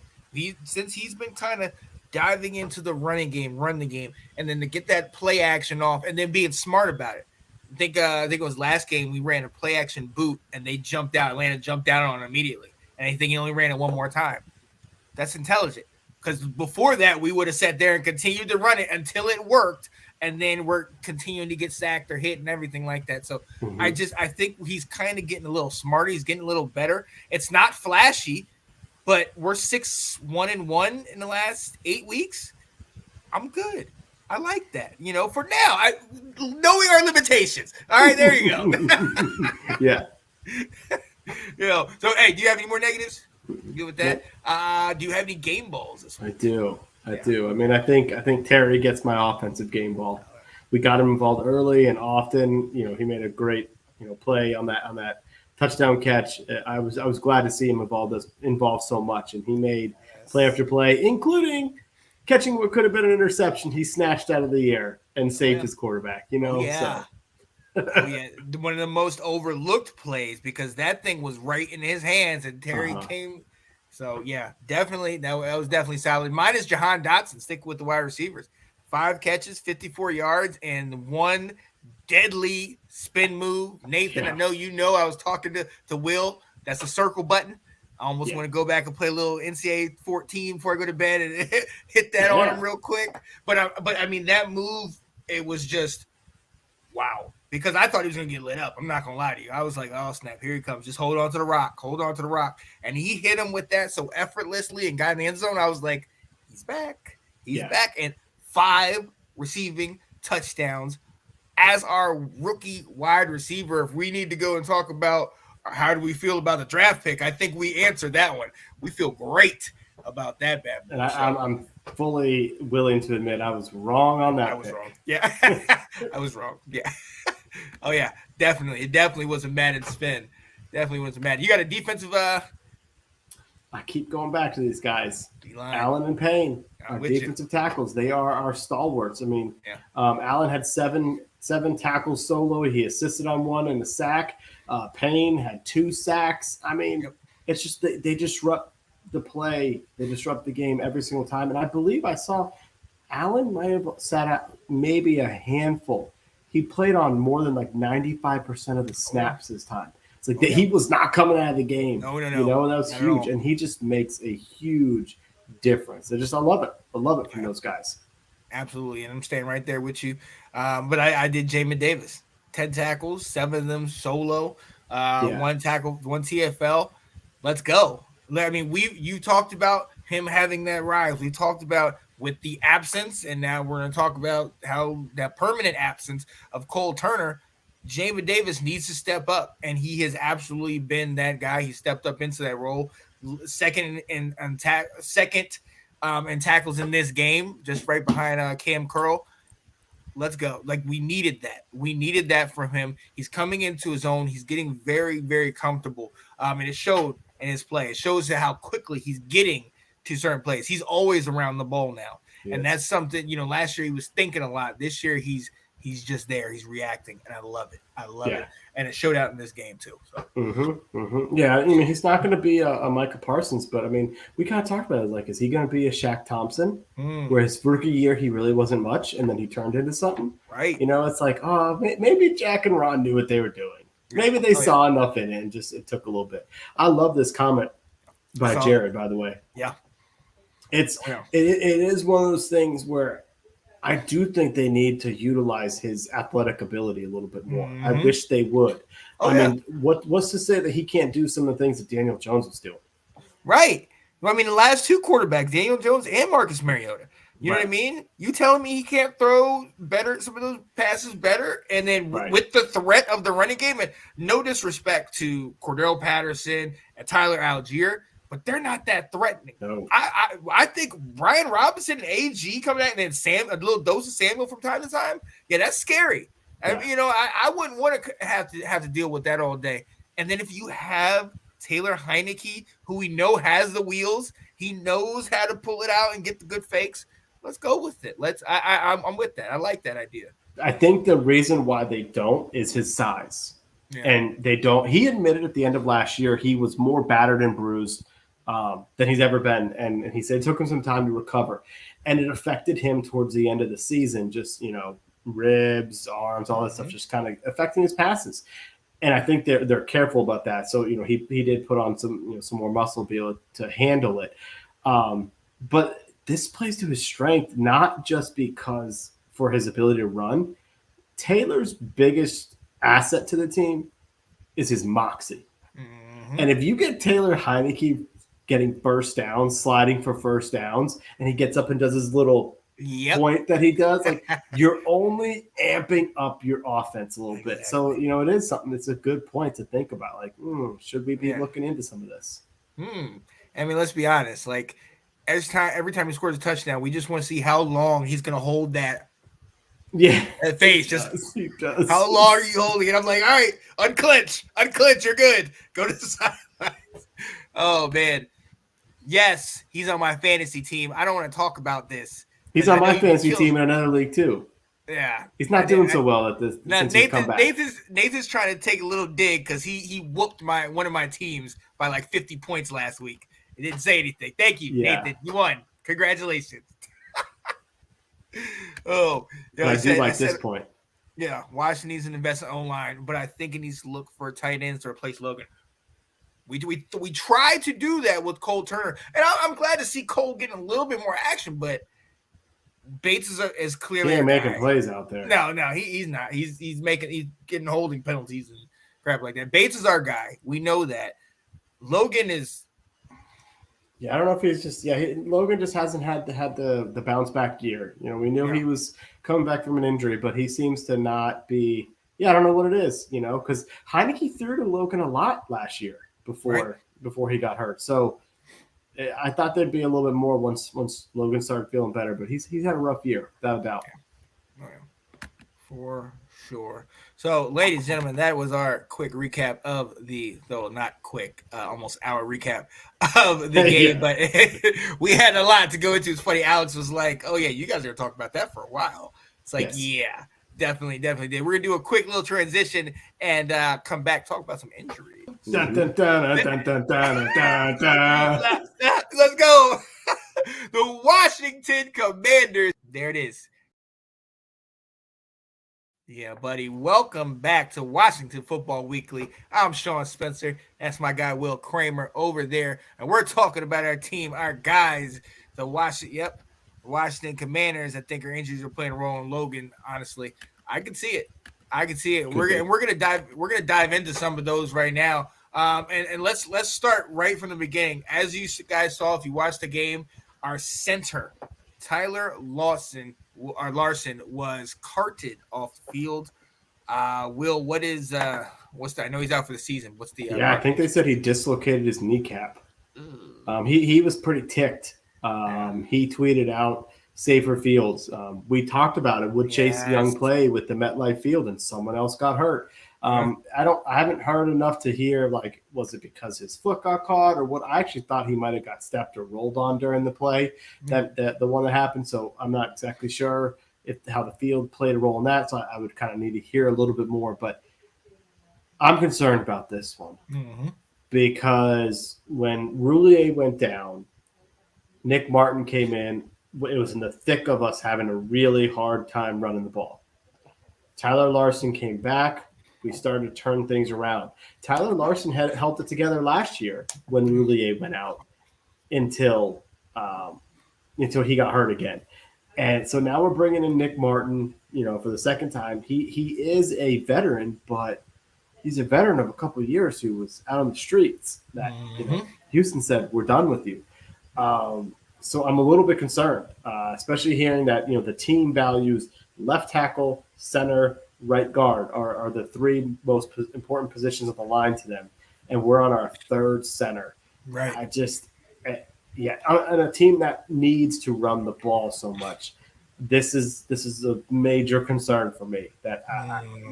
Since he's been kind of diving into the run the game, and then to get that play action off, and then being smart about it. I think it was last game we ran a play action boot, and they jumped out. Atlanta jumped out on it immediately, and I think he only ran it one more time. That's intelligent. Because before that, we would have sat there and continued to run it until it worked, and then we're continuing to get sacked or hit and everything like that. So I think he's kind of getting a little smarter. He's getting a little better. It's not flashy, but we're 6-1-1 in the last 8 weeks. I'm good. I like that. For now, knowing our limitations. All right, there you go. Yeah. So hey, do you have any more negatives? Good with that. Do you have any game balls this week? I do. I mean, I think Terry gets my offensive game ball. We got him involved early and often. He made a great play on that touchdown catch. I was glad to see him involved so much, and he made play after play, including catching what could have been an interception. He snatched out of the air and saved his quarterback. So. One of the most overlooked plays because that thing was right in his hands and Terry came. So definitely that was definitely solid. Mine is Jahan Dotson. Stick with the wide receivers. 5 catches, 54 yards, and 1 deadly spin move. Nathan, I know I was talking to Will. That's a circle button. I almost want to go back and play a little NCAA 14 before I go to bed and hit that on him real quick. But I mean that move, it was just wow. Because I thought he was going to get lit up. I'm not going to lie to you. I was like, oh, snap, here he comes. Just hold on to the rock. And he hit him with that so effortlessly and got in the end zone. I was like, he's back. He's back. And 5 receiving touchdowns as our rookie wide receiver. If we need to go and talk about how do we feel about the draft pick, I think we answered that one. We feel great about that bad boy. And I'm fully willing to admit I was wrong on that. I was wrong. Yeah. I was wrong. Yeah. Oh yeah, definitely. It definitely was a Madden spin. Definitely was a Madden. You got a defensive. I keep going back to these guys. Allen and Payne, our defensive tackles. They are our stalwarts. I mean, Allen had seven tackles solo. He assisted on 1 in the sack. Payne had 2 sacks. I mean, it's just they disrupt the play. They disrupt the game every single time. And I believe I saw Allen might have sat out maybe a handful. He played on more than like 95% of the snaps this time. It's like he was not coming out of the game. No. That was huge. And he just makes a huge difference. I love it. I love it from those guys. Absolutely. And I'm staying right there with you. But I did Jamin Davis. 10 tackles, 7 of them solo, 1 tackle, 1 TFL. Let's go. I mean, you talked about him having that rise. We talked about with the absence, and now we're going to talk about how that permanent absence of Cole Turner, Jamin Davis needs to step up, and he has absolutely been that guy. He stepped up into that role, second in tackles in this game, just right behind Cam Curl. Let's go. Like, we needed that. We needed that from him. He's coming into his own. He's getting very, very comfortable, and it showed in his play. It shows how quickly he's getting to certain plays. He's always around the ball now. Yes. And that's something, last year he was thinking a lot. This year he's He's just there. He's reacting, and I love it. I love it, and it showed out in this game too. So. Yeah, I mean, he's not going to be a Micah Parsons, but I mean, we kind of talked about it. Like, is he going to be a Shaq Thompson, where his rookie year he really wasn't much, and then he turned into something? Right. You know, it's like, oh, maybe Jack and Ron knew what they were doing. Maybe they saw enough in it, and just it took a little bit. I love this comment by Jared, by the way. Yeah, it is one of those things where I do think they need to utilize his athletic ability a little bit more. I wish they would. I mean, what's to say that he can't do some of the things that Daniel Jones was doing? Right. I mean, the last two quarterbacks, Daniel Jones and Marcus Mariota. You know what I mean? You telling me he can't throw better, some of those passes better, and then with the threat of the running game, and no disrespect to Cordell Patterson and Tyler Algier, but they're not that threatening. No. I think Brian Robinson and AG coming out, and then a little dose of Samuel from time to time. Yeah, that's scary. Yeah. I wouldn't want to have to deal with that all day. And then if you have Taylor Heinicke, who we know has the wheels, he knows how to pull it out and get the good fakes. Let's go with it. I'm with that. I like that idea. I think the reason why they don't is his size. Yeah. And they don't. He admitted at the end of last year he was more battered and bruised than he's ever been. And he said it took him some time to recover. And it affected him towards the end of the season, just, ribs, arms, all that stuff, just kind of affecting his passes. And I think they're careful about that. So, he did put on some more muscle to be able to handle it. But this plays to his strength, not just because for his ability to run. Taylor's biggest asset to the team is his moxie. And if you get Taylor Heinicke getting first downs, sliding for first downs, and he gets up and does his little point that he does, like you're only amping up your offense a little bit. So, it is something that's a good point to think about. Like, should we be looking into some of this? I mean, let's be honest. Like, every time he scores a touchdown, we just want to see how long he's going to hold that. That face. He does. How long are you holding it? I'm like, all right, unclench, you're good. Go to the sidelines. Oh man, yes, he's on my fantasy team. I don't want to talk about this. He's on my fantasy team in another league too. Yeah, he's not doing so well at this. Now, Nathan's trying to take a little dig because he whooped one of my teams by like 50 points last week. He didn't say anything. Thank you, Nathan. You won. Congratulations. I do like this point. Yeah, Washington needs an investment online, but I think it needs to look for tight ends to replace Logan. We tried to do that with Cole Turner, and I'm glad to see Cole getting a little bit more action, but Bates is clearly he ain't making plays out there. No, he's not. He's getting holding penalties and crap like that. Bates is our guy. We know that. Logan is. Yeah, I don't know if he's just Logan just hasn't had the bounce back year. We knew he was coming back from an injury, but he seems to not be. Yeah, I don't know what it is. Because Heinicke threw to Logan a lot last year before he got hurt. So I thought there'd be a little bit more once Logan started feeling better, but he's had a rough year, without a doubt. For sure. So, ladies and gentlemen, that was our quick recap of not quick, almost hour recap of the game, but we had a lot to go into. It's funny. Alex was like, oh, yeah, you guys are going to talk about that for a while. It's like, yeah, definitely did. We're going to do a quick little transition and come back, talk about some injuries. Dun, dun, dun, dun, dun, dun, dun, dun. Let's go. The Washington Commanders. There it is. Yeah, buddy. Welcome back to Washington Football Weekly. I'm Sean Spencer. That's my guy, Will Kramer, over there. And we're talking about our team, our guys, the Washington Commanders. I think our injuries are playing a role in Logan, honestly. I can see it. We're gonna dive into some of those right now. And let's start right from the beginning. As you guys saw, if you watched the game, our center, Tyler Larson was carted off the field. Will, what's I know he's out for the season. What's the I think they said he dislocated his kneecap. He was pretty ticked. He tweeted out safer fields. We talked about it. Would Chase Young play with the MetLife Field, and someone else got hurt? I haven't heard enough to hear, was it because his foot got caught or what? I actually thought he might have got stepped or rolled on during the play, that the one that happened. So I'm not exactly sure. how the field played a role in that. So I would kind of need to hear a little bit more. But I'm concerned about this one because when Roulier went down, Nick Martin came in. It was in the thick of us having a really hard time running the ball. Tyler Larson came back. We started to turn things around. Tyler Larson had held it together last year when Roulier went out until he got hurt again. And so now we're bringing in Nick Martin, for the second time. He is a veteran, but he's a veteran of a couple of years who was out on the streets that Houston said, we're done with you. So I'm a little bit concerned, especially hearing that, the team values left tackle, center, right guard are the three most important positions of the line to them. And we're on our third center. Right. On a team that needs to run the ball so much, this is a major concern for me. That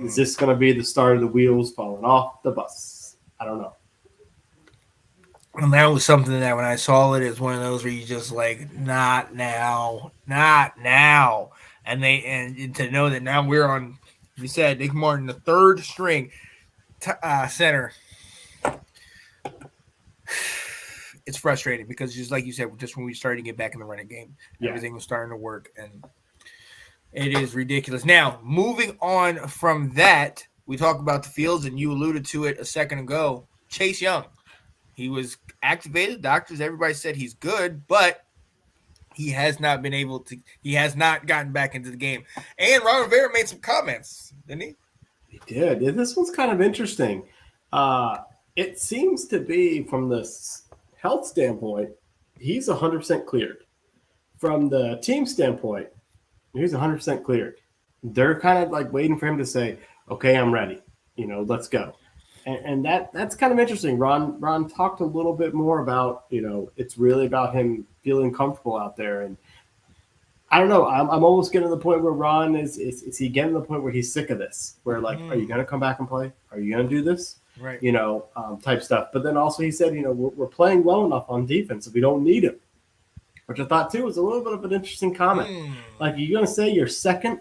is this going to be the start of the wheels falling off the bus? I don't know. And that was something that when I saw it, it's one of those where you just like, not now. And to know that now we're on, you said Nick Martin, the third string center. It's frustrating because just like you said, just when we started to get back in the running game, everything was starting to work, and it is ridiculous. Now, moving on from that, we talk about the fields, and you alluded to it a second ago. Chase Young, he was activated. Doctors, everybody said he's good, but he has not been able to. He has not gotten back into the game. And Ron Rivera made some comments, didn't he? He did. This one's kind of interesting. It seems to be from this health standpoint, he's 100% cleared. From the team standpoint, he's 100% cleared. They're kind of like waiting for him to say, okay, I'm ready. Let's go. And that's kind of interesting. Ron talked a little bit more about, it's really about him feeling comfortable out there. And I don't know. I'm almost getting to the point where Ron is he getting to the point where he's sick of this? Where like, are you going to come back and play? Are you going to do this? Right. Type stuff. But then also he said, we're playing well enough on defense, so we don't need him. Which I thought too was a little bit of an interesting comment. Like, you're going to say your second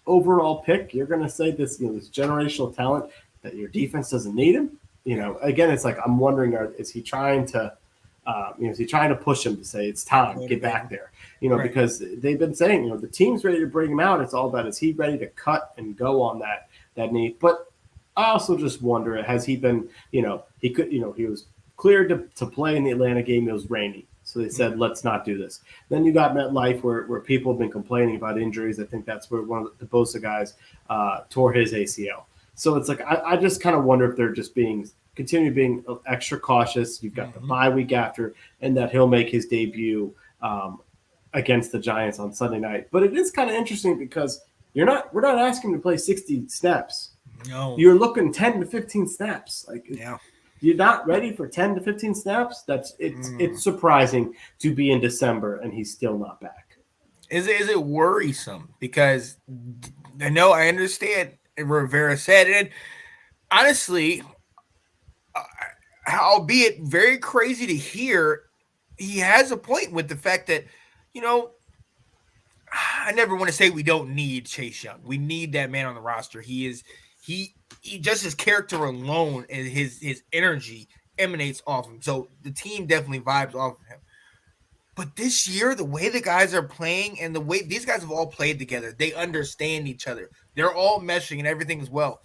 overall pick, you're going to say this, this generational talent that your defense doesn't need him. Again, it's like I'm wondering, is he trying to push him to say it's time, get back there? Right. Because they've been saying, the team's ready to bring him out. It's all about, is he ready to cut and go on that knee? But I also just wonder, has he been, he was cleared to play in the Atlanta game. It was rainy. So they said, let's not do this. Then you got MetLife where people have been complaining about injuries. I think that's where one of the Bosa guys tore his ACL. So it's like, I just kind of wonder if they're just continue being extra cautious. You've got the bye week after, and that he'll make his debut against the Giants on Sunday night. But it is kind of interesting because we're not asking him to play 60 snaps. No. You're looking 10 to 15 snaps. You're not ready for 10 to 15 snaps. It's surprising to be in December and he's still not back. Is it worrisome? Because I understand Rivera said it. Honestly, albeit very crazy to hear, he has a point with the fact that, I never want to say we don't need Chase Young. We need that man on the roster. He just his character alone and his energy emanates off him. So the team definitely vibes off of him. But this year, the way the guys are playing and the way these guys have all played together, they understand each other. They're all meshing and everything as well.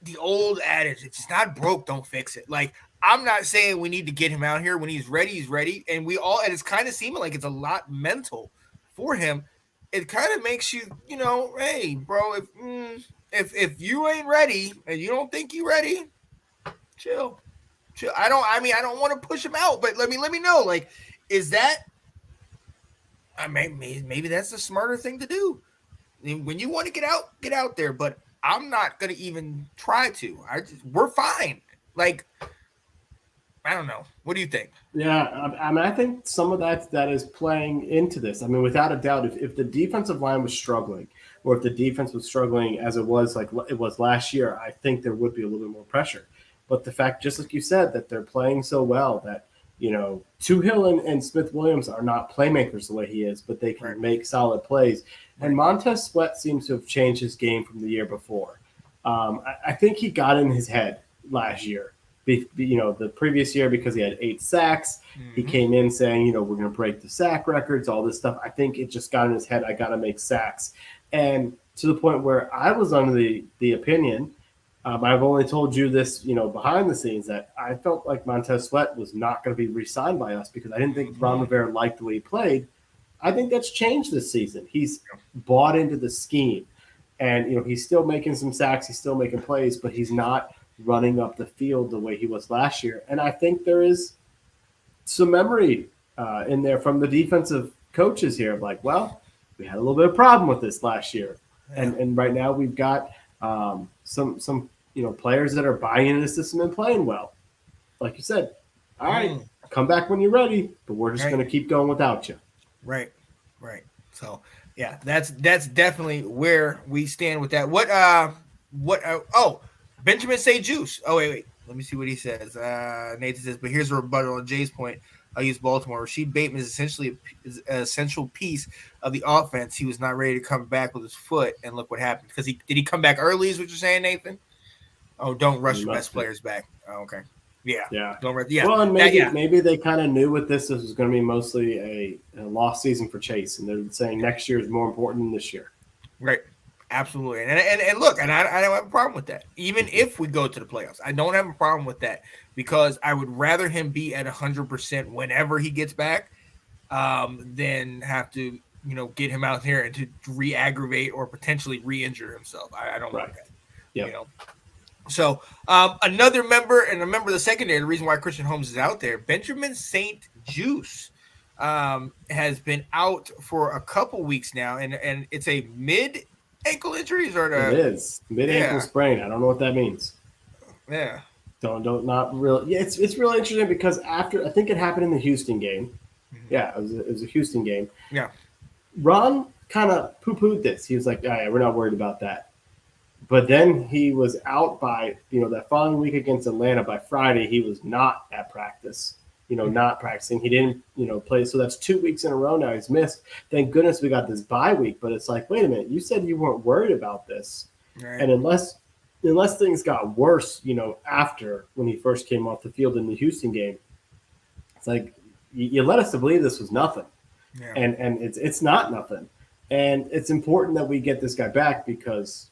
The old adage, if it's not broke, don't fix it. Like, I'm not saying we need to get him out here. When he's ready, he's ready. And it's kind of seeming like it's a lot mental for him. It kind of makes you, hey, bro, if you ain't ready and you don't think you're ready, chill. I don't want to push him out, but let me know. Like, is that? Maybe that's the smarter thing to do. When you want to get out there. But I'm not gonna even try to. We're fine. Like, I don't know. What do you think? Yeah, I think some of that is playing into this. Without a doubt, if the defensive line was struggling, or if the defense was struggling as it was like it was last year, I think there would be a little bit more pressure. But the fact, just like you said, that they're playing so well that Tuhill and Smith Williams are not playmakers the way he is, but they can make solid plays. And Montez Sweat seems to have changed his game from the year before. I think he got in his head last year. The previous year, because he had 8 sacks, he came in saying, we're going to break the sack records, all this stuff. I think it just got in his head. I got to make sacks. And to the point where I was under the opinion, I've only told you this, behind the scenes, that I felt like Montez Sweat was not going to be re-signed by us because I didn't think Ron Rivera liked the way he played. I think that's changed this season. He's bought into the scheme. And, he's still making some sacks. He's still making plays, but he's not running up the field the way he was last year. And I think there is some memory in there from the defensive coaches here of like, well, we had a little bit of problem with this last year. And right now we've got some players that are buying into the system and playing well. Like you said, all right, come back when you're ready, but we're just going to keep going without you. Right. So, yeah, that's definitely where we stand with that. Benjamin St-Juste. Oh, wait. Let me see what he says. Nathan says, but here's a rebuttal on Jay's point. I'll use Baltimore. Rashid Bateman is essentially an essential piece of the offense. He was not ready to come back with his foot, and look what happened. Because did he come back early is what you're saying, Nathan? Oh, don't rush your best players back. Oh, okay. Yeah. Don't rush. Yeah. Well, and maybe they kind of knew with this was going to be mostly a lost season for Chase, and they're saying next year is more important than this year. Right. Absolutely. And look, and I don't have a problem with that. Even if we go to the playoffs, I don't have a problem with that because I would rather him be at 100% whenever he gets back than have to, get him out here and to re-aggravate or potentially re-injure himself. I don't like that. Yeah. So another member, and a member of the secondary, the reason why Christian Holmes is out there, Benjamin St-Juste has been out for a couple weeks now, and it's a mid-ankle injuries or it is mid-ankle sprain. I don't know what that means. Yeah. Don't not really. Yeah, it's really interesting because after I think it happened in the Houston game. Yeah, it was a Houston game. Yeah. Ron kind of poo-pooed this. He was like, "Yeah, we're not worried about that." But then he was out by, that following week against Atlanta. By Friday, he was not at practice, not practicing. He didn't, play. So that's 2 weeks in a row now he's missed. Thank goodness we got this bye week. But it's like, wait a minute, you said you weren't worried about this. Right. And unless things got worse, after when he first came off the field in the Houston game, it's like you led us to believe this was nothing. Yeah. And it's not nothing. And it's important that we get this guy back because,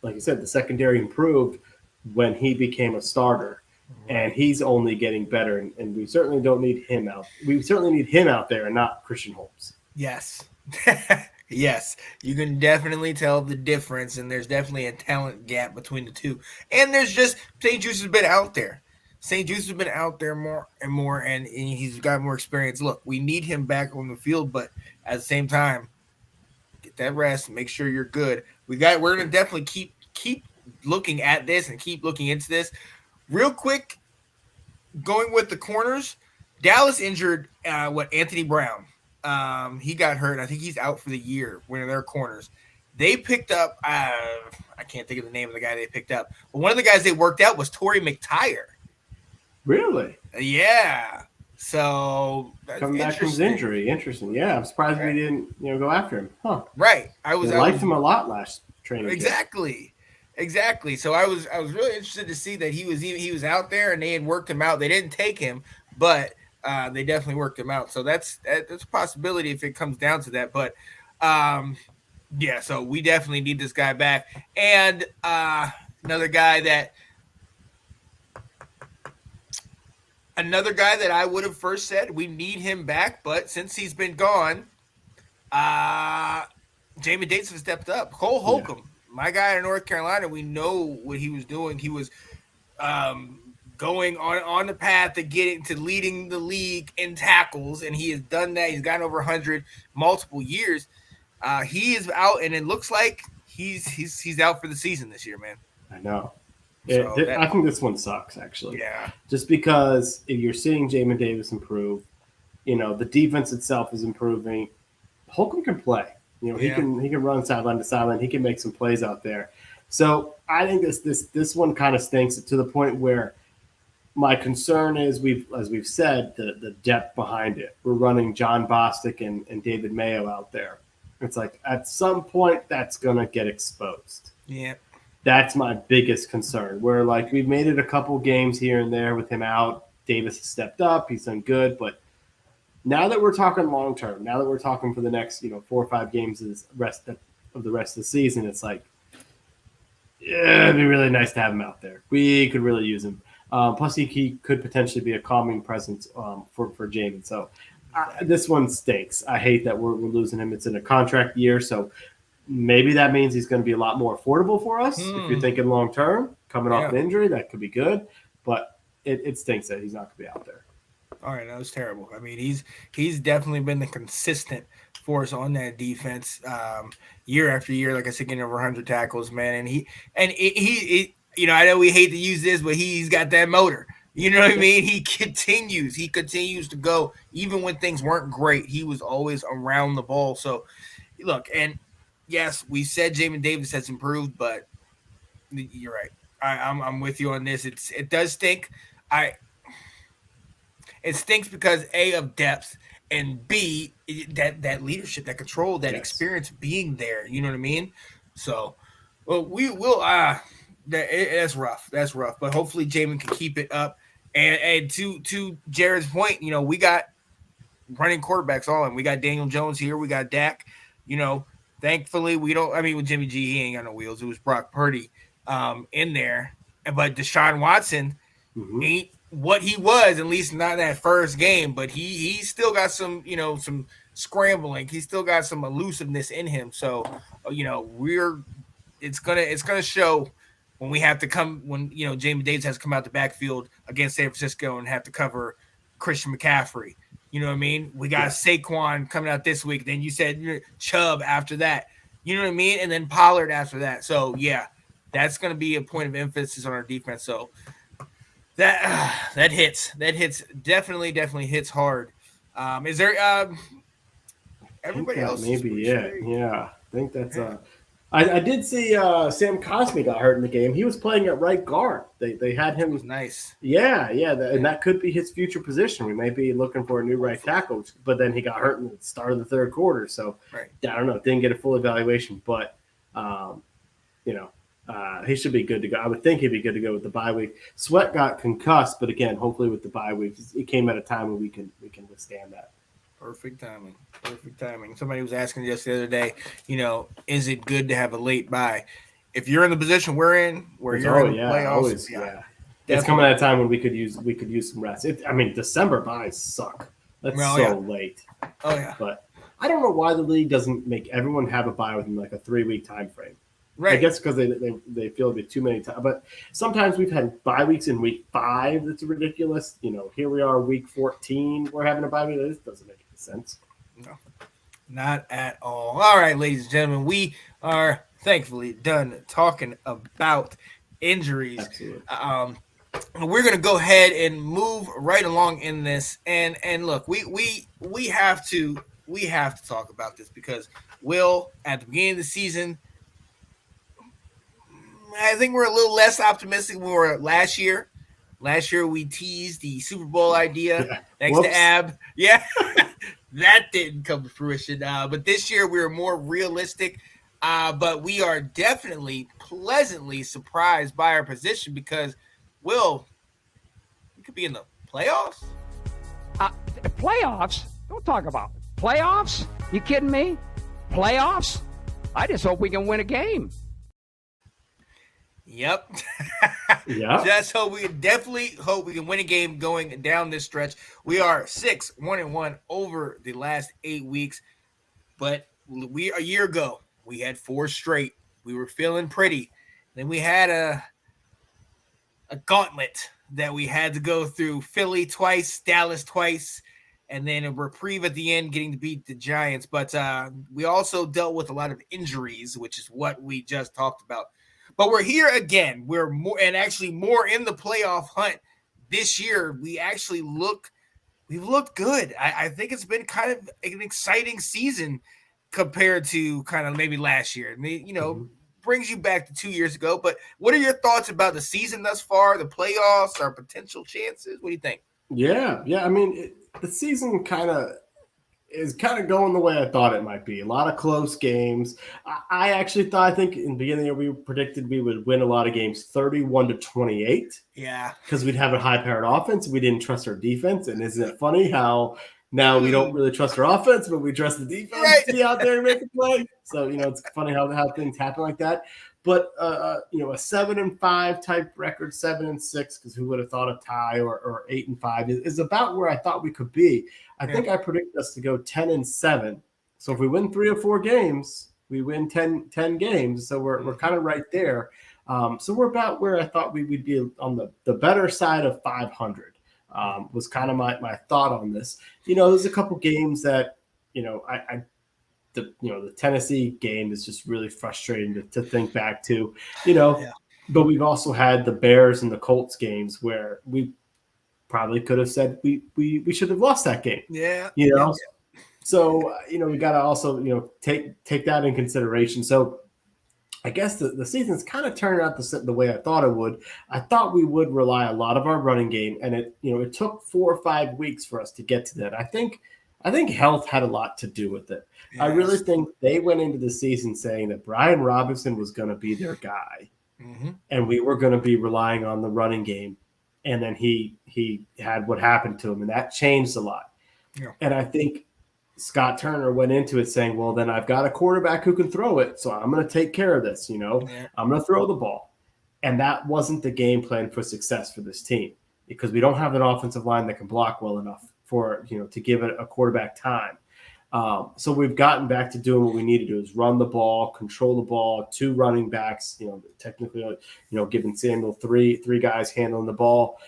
like you said, the secondary improved when he became a starter, and he's only getting better. And we certainly don't need him out. We certainly need him out there and not Christian Holmes. Yes. Yes. You can definitely tell the difference, and there's definitely a talent gap between the two. And there's just St-Juste has been out there. St-Juste has been out there more and more, and he's got more experience. Look, we need him back on the field, but at the same time, get that rest, make sure you're good. We're gonna definitely keep looking at this and keep looking into this. Real quick, going with the corners, Dallas injured Anthony Brown. He got hurt. I think he's out for the year. One of their corners. They picked up. I can't think of the name of the guy they picked up, but one of the guys they worked out was Torrey McTyer. Really? Yeah. So that's coming back from his injury, interesting. Yeah, I'm surprised we didn't, go after him. Huh? Right. I liked him a lot last training. Exactly. So I was really interested to see that he was out there and they had worked him out. They didn't take him, but they definitely worked him out. So that's a possibility if it comes down to that. But yeah, so we definitely need this guy back. And another guy that I would have first said we need him back, but since he's been gone, Jamin Davis has stepped up. Cole Holcomb, my guy in North Carolina, we know what he was doing. He was going on the path to getting to leading the league in tackles, and he has done that. He's gotten over 100 multiple years. He is out, and it looks like he's out for the season this year, man. I know. I think this one sucks, actually. Yeah. Just because if you're seeing Jamin Davis improve, the defense itself is improving. Holcomb can play. He can run sideline to sideline. He can make some plays out there. So I think this one kind of stinks to the point where my concern is as we've said, the depth behind it. We're running John Bostic and David Mayo out there. It's like at some point that's gonna get exposed. Yeah. That's my biggest concern. Where like we've made it a couple games here and there with him out. Davis has stepped up, he's done good, but now that we're talking long term, now that we're talking for the next 4 or 5 games of the rest of the season, it's like, yeah, it'd be really nice to have him out there. We could really use him. Plus, he could potentially be a calming presence for Jamin. So this one stinks. I hate that we're losing him. It's in a contract year, so maybe that means he's going to be a lot more affordable for us. If you're thinking long term, coming off an injury, that could be good. But it stinks that he's not going to be out there. All right, that was terrible. I mean, he's definitely been the consistent force on that defense year after year. Like I said, getting over 100 tackles, man. And he I know we hate to use this, but he's got that motor. You know what I mean? He continues to go even when things weren't great. He was always around the ball. So look, and yes, we said Jamin Davis has improved, but you're right. I'm with you on this. It does stink. It stinks because A, of depth, and B, that leadership, that control, that experience being there. You know what I mean? So, well, we will. That's rough. That's rough. But hopefully, Jamin can keep it up. And to Jared's point, we got running quarterbacks all in. We got Daniel Jones here. We got Dak. Thankfully, we don't. I mean, with Jimmy G, he ain't got no wheels. It was Brock Purdy in there. But Deshaun Watson ain't what he was, at least not in that first game, but he still got some, some scrambling. He still got some elusiveness in him. So, it's gonna show when we have to when Jamin Davis has to come out the backfield against San Francisco and have to cover Christian McCaffrey. You know what I mean? We got Saquon coming out this week. Then you said Chubb after that. You know what I mean? And then Pollard after that. So yeah, that's gonna be a point of emphasis on our defense. So that hits definitely hits hard. Is there everybody else? Maybe yeah. I think that's I did see Sam Cosmi got hurt in the game. He was playing at right guard. They had him. Was nice. Yeah, and that could be his future position. We may be looking for a new right tackle, but then he got hurt in the start of the third quarter. So I don't know. Didn't get a full evaluation, but he should be good to go. I would think he'd be good to go with the bye week. Sweat got concussed, but again, hopefully with the bye week, it came at a time when we can withstand that. Perfect timing. Somebody was asking just the other day, is it good to have a late bye? If you're in the position we're in, where you're in the playoffs, it's coming at a time when we could use some rest. December byes suck. That's late. Oh yeah. But I don't know why the league doesn't make everyone have a bye within like a 3-week time frame. Right. I guess because they feel it'd be too many times. But sometimes we've had bye weeks in week 5. That's ridiculous. Here we are, week 14. We're having a bye week. This doesn't make any sense. No, not at all. All right, ladies and gentlemen, we are thankfully done talking about injuries. Absolutely. We're gonna go ahead and move right along in this. And look, we have to talk about this because Will, at the beginning of the season, I think we're a little less optimistic than we were last year. Last year, we teased the Super Bowl idea next to Ab. Yeah, that didn't come to fruition. But this year, we were more realistic. But we are definitely pleasantly surprised by our position because, Will, we could be in the playoffs. Playoffs? Don't talk about playoffs. You kidding me? Playoffs? I just hope we can win a game. Yep. Yeah. Just hope we can win a game going down this stretch. We are 6-1-1 over the last 8 weeks, but a year ago we had 4 straight. We were feeling pretty. Then we had a gauntlet that we had to go through. Philly twice, Dallas twice, and then a reprieve at the end, getting to beat the Giants. But we also dealt with a lot of injuries, which is what we just talked about. But we're here again. We're more in the playoff hunt this year. We've looked good. I think it's been kind of an exciting season compared to kind of maybe last year. brings you back to 2 years ago. But what are your thoughts about the season thus far, the playoffs, our potential chances? What do you think? Yeah. I mean, the season is kind of going the way I thought it might be. A lot of close games. I think in the beginning of the year, we predicted we would win a lot of games 31-28. Yeah. Because we'd have a high-powered offense. We didn't trust our defense. And isn't it funny how now we don't really trust our offense, but we trust the defense to be out there and make a play? So, it's funny how things happen like that. But, a 7-5 type record, 7-6, because who would have thought a tie or 8-5 is about where I thought we could be. I think I predicted us to go 10-7. So if we win 3 or 4 games, we win 10 games. So we're kind of right there. So we're about where I thought we would be on the better side of 500. Was kind of my thought on this. There's a couple games that, the Tennessee game is just really frustrating to think back to, but we've also had the Bears and the Colts games where we probably could have said we should have lost that game. Yeah. So, we got to also, take that in consideration. So I guess the season's kind of turned out the way I thought it would. I thought we would rely a lot of our running game, and it took 4 or 5 weeks for us to get to that. I think health had a lot to do with it. Yes. I really think they went into the season saying that Brian Robinson was going to be their guy, and we were going to be relying on the running game. And then he had what happened to him, and that changed a lot. Yeah. And I think Scott Turner went into it saying, well, then I've got a quarterback who can throw it, so I'm going to take care of this, I'm going to throw the ball. And that wasn't the game plan for success for this team, because we don't have an offensive line that can block well enough for, to give it a quarterback time. So we've gotten back to doing what we need to do, is run the ball, control the ball, 2 running backs, technically, giving Samuel three guys handling the ball,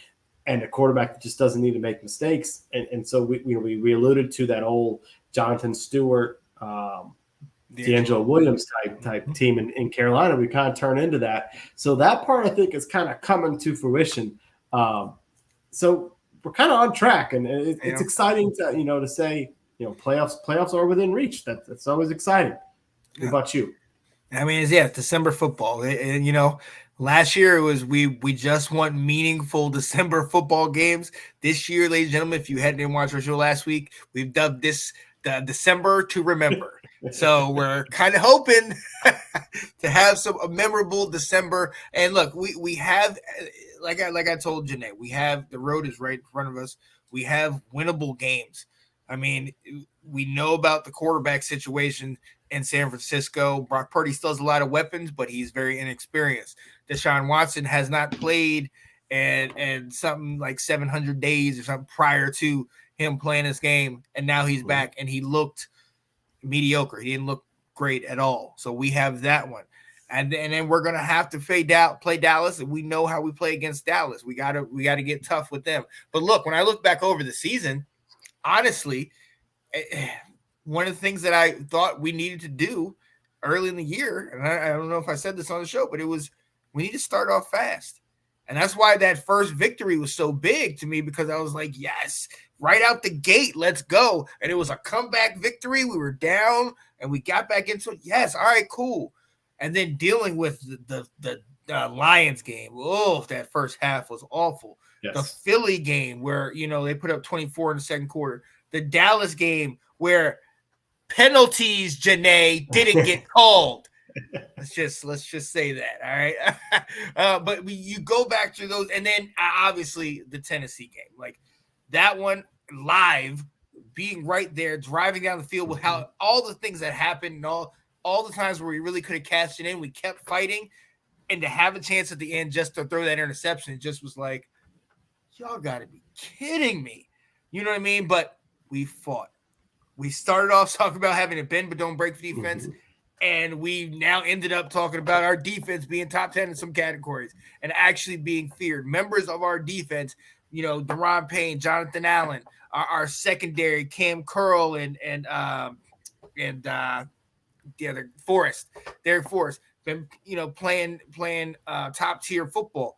and a quarterback that just doesn't need to make mistakes. And so we alluded to that old Jonathan Stewart, D'Angelo Williams type team in Carolina. We kind of turn into that. So that part I think is kind of coming to fruition. So we're kind of on track, and it's exciting to to say playoffs are within reach. That's always exciting. What about you? I mean, it's December football, and last year it was we just want meaningful December football games. This year, ladies and gentlemen, if you hadn't watched our show last week, we've dubbed this the December to remember. So we're kind of hoping to have a memorable December. And look, we have, like I told Janae, we have the road is right in front of us. We have winnable games. I mean, we know about the quarterback situation in San Francisco. Brock Purdy still has a lot of weapons, but he's very inexperienced. Deshaun Watson has not played and something like 700 days or something prior to him playing this game, and now he's back, and he looked mediocre. He didn't look great at all. So we have that one. And then we're gonna have to play Dallas, and we know how we play against Dallas. We gotta get tough with them. But look, when I look back over the season, honestly, one of the things that I thought we needed to do early in the year, and I don't know if I said this on the show, but it was we need to start off fast. And that's why that first victory was so big to me, because I was like, yes, right out the gate, let's go. And it was a comeback victory. We were down and we got back into it. Yes, all right, cool. And then dealing with the Lions game. Oh, that first half was awful. Yes. The Philly game where, they put up 24 in the second quarter. The Dallas game where penalties, Janae, didn't get called. Let's just say that, all right? But you go back to those, and then obviously the Tennessee game. Like that one live, being right there, driving down the field with how all the things that happened and all the times where we really could have cashed it in, we kept fighting, and to have a chance at the end just to throw that interception, it just was like, y'all got to be kidding me. You know what I mean? But we fought. We started off talking about having a bend but don't break defense, and we now ended up talking about our defense being top 10 in some categories and actually being feared. Members of our defense, Deron Payne, Jonathan Allen, our secondary, Cam Curl, and the other Derek Forrest, been playing top tier football.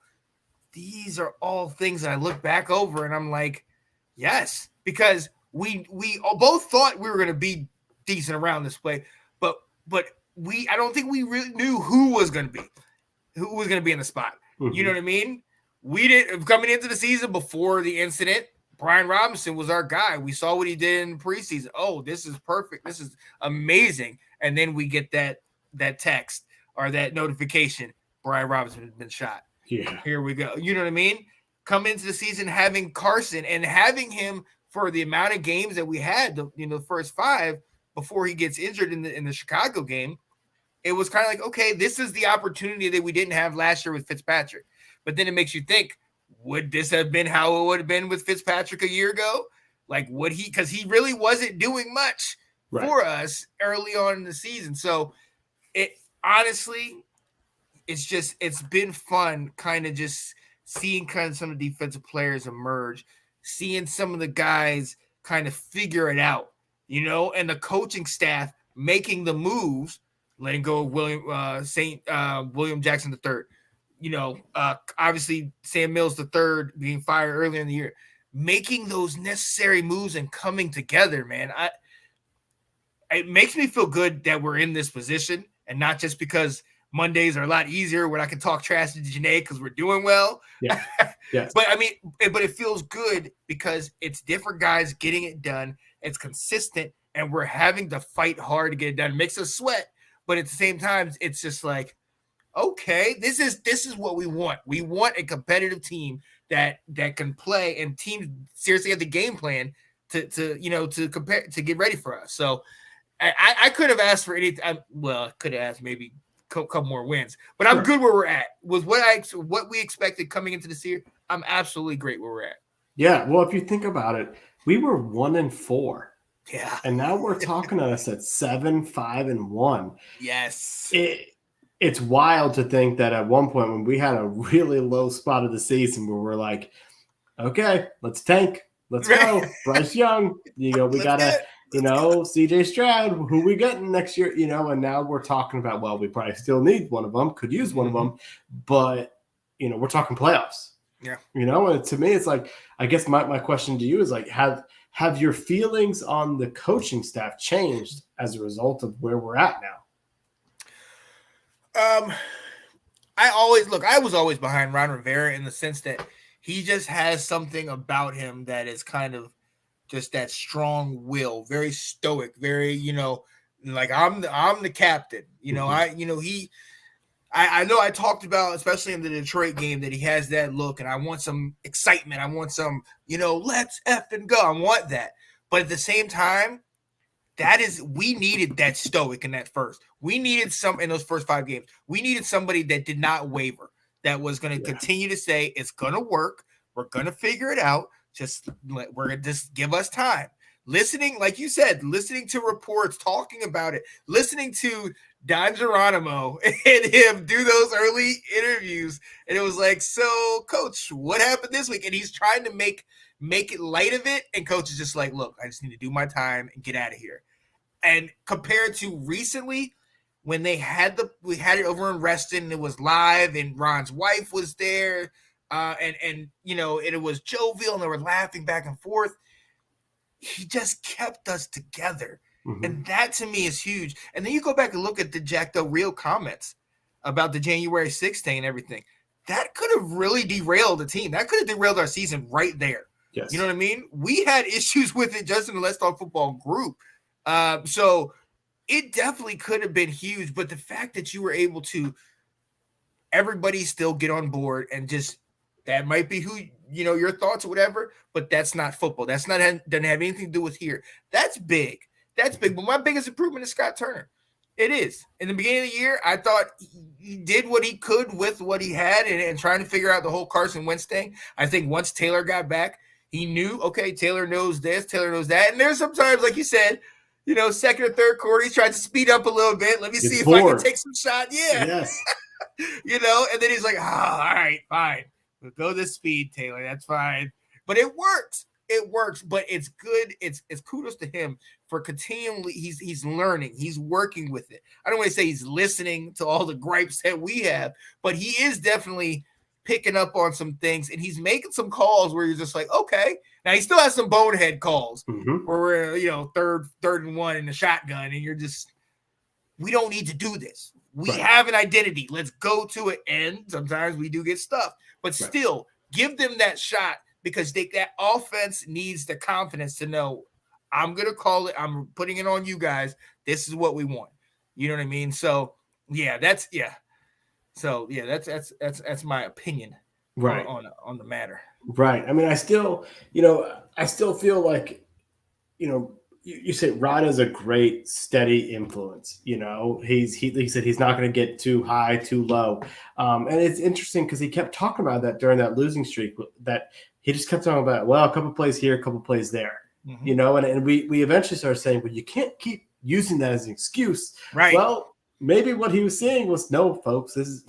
These are all things that I look back over and I'm like, yes, because we both thought we were going to be decent around this play, but I don't think we really knew who was going to be in the spot. Mm-hmm. You know what I mean? We didn't coming into the season before the incident. Brian Robinson was our guy. We saw what he did in preseason. Oh, this is perfect. This is amazing. And then we get that text or that notification. Brian Robinson has been shot. Yeah. Here we go. You know what I mean? Come into the season having Carson and having him for the amount of games that we had, the first 5 before he gets injured in the Chicago game. It was kind of like, okay, this is the opportunity that we didn't have last year with Fitzpatrick. But then it makes you think, would this have been how it would have been with Fitzpatrick a year ago? Like, would he? Because he really wasn't doing much for us early on in the season. So it's been fun kind of just seeing kind of some of the defensive players emerge, seeing some of the guys kind of figure it out, and the coaching staff making the moves, letting go of William Jackson III. Obviously Sam Mills III being fired earlier in the year, making those necessary moves and coming together, man. It makes me feel good that we're in this position, and not just because Mondays are a lot easier when I can talk trash to Janae because we're doing well. Yeah. Yes. But it feels good because it's different guys getting it done. It's consistent, and we're having to fight hard to get it done. It makes us sweat, but at the same time, it's just like, okay, this is what we want. We want a competitive team that can play, and teams seriously have the game plan to compare, to get ready for us. So I could have asked for anything. Well, I could have asked maybe a couple more wins, but I'm good where we're at with what we expected coming into this year. I'm absolutely great where we're at. Yeah. Well, if you think about it, we were 1-4. Yeah. And now we're talking to us at 7-5-1. Yes. It's wild to think that at one point when we had a really low spot of the season where we're like, okay, let's tank. Let's go. Bryce Young, we got to, CJ Stroud, who we getting next year, and now we're talking about, well, we probably still need one of them, could use one of them, but, we're talking playoffs. Yeah. And to me, it's like, I guess my question to you is like, have your feelings on the coaching staff changed as a result of where we're at now? I was always behind Ron Rivera in the sense that he just has something about him that is kind of just that strong will, very stoic, very, like I'm the captain, I know I talked about, especially in the Detroit game, that he has that look, and I want some excitement. I want some, let's effing go. I want that. But at the same time, we needed that stoic in that first. We needed in those first 5 games. We needed somebody that did not waver, that was going to continue to say, it's going to work. We're going to figure it out. We're going to just give us time. Listening, like you said, listening to reports, talking about it, listening to Don Geronimo and him do those early interviews. And it was like, so coach, what happened this week? And he's trying to make it light of it. And coach is just like, look, I just need to do my time and get out of here. And compared to recently, when we had it over in Reston, it was live and Ron's wife was there. And it was jovial and they were laughing back and forth. He just kept us together. Mm-hmm. And that to me is huge. And then you go back and look at the Jack Del Rio comments about the January 6th thing and everything. That could have really derailed the team. That could have derailed our season right there. Yes. You know what I mean? We had issues with it just in the Let's Talk Football group. So it definitely could have been huge. But the fact that you were able to everybody still get on board and just that might be who, your thoughts or whatever, but that's not football. That's not, doesn't have anything to do with here. That's big. That's big. But my biggest improvement is Scott Turner. It is. In the beginning of the year, I thought he did what he could with what he had and trying to figure out the whole Carson Wentz thing. I think once Taylor got back, he knew, okay, Taylor knows this, Taylor knows that. And there's sometimes, like you said, second or third quarter, he's trying to speed up a little bit. Let me see if I can take some shot. Yeah. Yes. And then he's like, all right, fine. We'll go this speed, Taylor. That's fine. But it works. It works. But it's good. It's kudos to him for continually. He's learning. He's working with it. I don't want to say he's listening to all the gripes that we have, but he is definitely picking up on some things, and he's making some calls where you're just like, okay. Now he still has some bonehead calls where we're third and 1 in the shotgun, and you're just we don't need to do this. We Right. have an identity. Let's go to it. And sometimes we do get stuff, but still give them that shot because that offense needs the confidence to know I'm going to call it. I'm putting it on you guys. This is what we want. You know what I mean? So that's my opinion on the matter. Right. I mean, I still feel like, you say Ron is a great steady influence. He said he's not going to get too high, too low. And it's interesting because he kept talking about that during that losing streak, that he just kept talking about, well, a couple plays here, a couple plays there, and we eventually started saying, well, you can't keep using that as an excuse. Right. Well, maybe what he was saying was, no, folks, this is,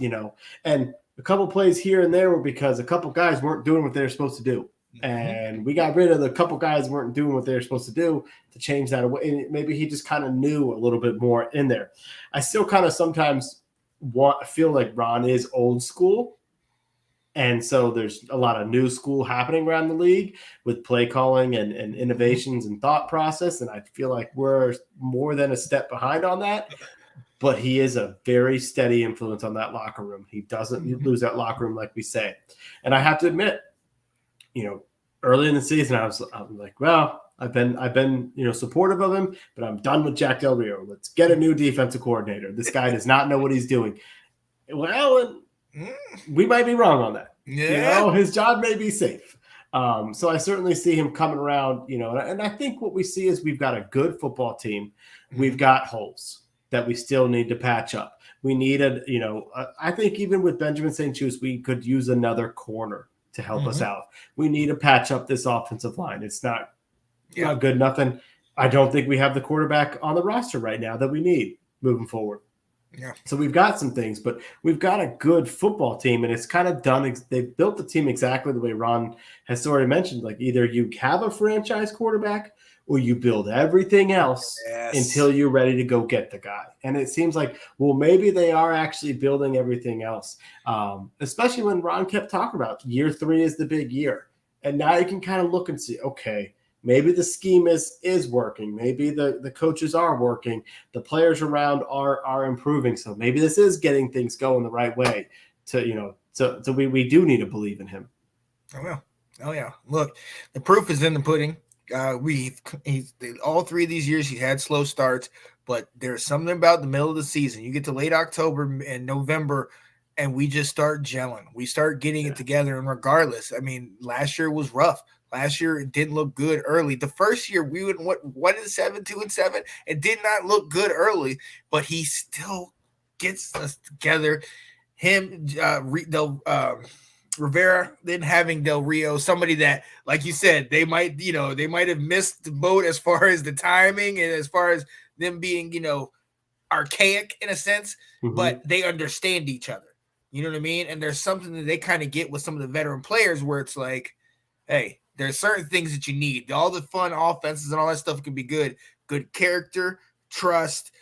and a couple plays here and there were because a couple guys weren't doing what they were supposed to do. And we got rid of the couple guys who weren't doing what they were supposed to do to change that away. And maybe he just kind of knew a little bit more in there. I still kind of sometimes feel like Ron is old school. And so there's a lot of new school happening around the league with play calling and innovations and thought process. And I feel like we're more than a step behind on that. But he is a very steady influence on that locker room. He doesn't lose that locker room like we say. And I have to admit, early in the season, I'm like, well, I've been supportive of him, but I'm done with Jack Del Rio. Let's get a new defensive coordinator. This guy does not know what he's doing. Well, we might be wrong on that. Yeah. His job may be safe. So I certainly see him coming around, and I think what we see is we've got a good football team. We've got holes that we still need to patch up. We need I think even with Benjamin St. Juste, we could use another corner to help us out. We need to patch up this offensive line. It's not good enough. And I don't think we have the quarterback on the roster right now that we need moving forward. Yeah. So we've got some things, but we've got a good football team, and it's kind of done. They've built the team exactly the way Ron has already mentioned. Like either you have a franchise quarterback or you build everything else until you're ready to go get the guy. And it seems like, well, maybe they are actually building everything else, especially when Ron kept talking about year 3 is the big year. And now you can kind of look and see, okay, maybe the scheme is working. Maybe the coaches are working. The players around are improving. So maybe this is getting things going the right way so we do need to believe in him. Oh yeah. Look, the proof is in the pudding. All 3 of these years he had slow starts, but there's something about the middle of the season. You get to late October and November, and we just start gelling. We start getting it together. And regardless, I mean, last year was rough. Last year it didn't look good early. The first year we went 1-7, 2-7. It did not look good early, but he still gets us together. Him, Rivera, then having Del Rio, somebody that, like you said, they might have missed the boat as far as the timing and as far as them being, archaic in a sense, but they understand each other. You know what I mean? And there's something that they kind of get with some of the veteran players where it's like, hey, there's certain things that you need. All the fun offenses and all that stuff can be good. Good character, trust,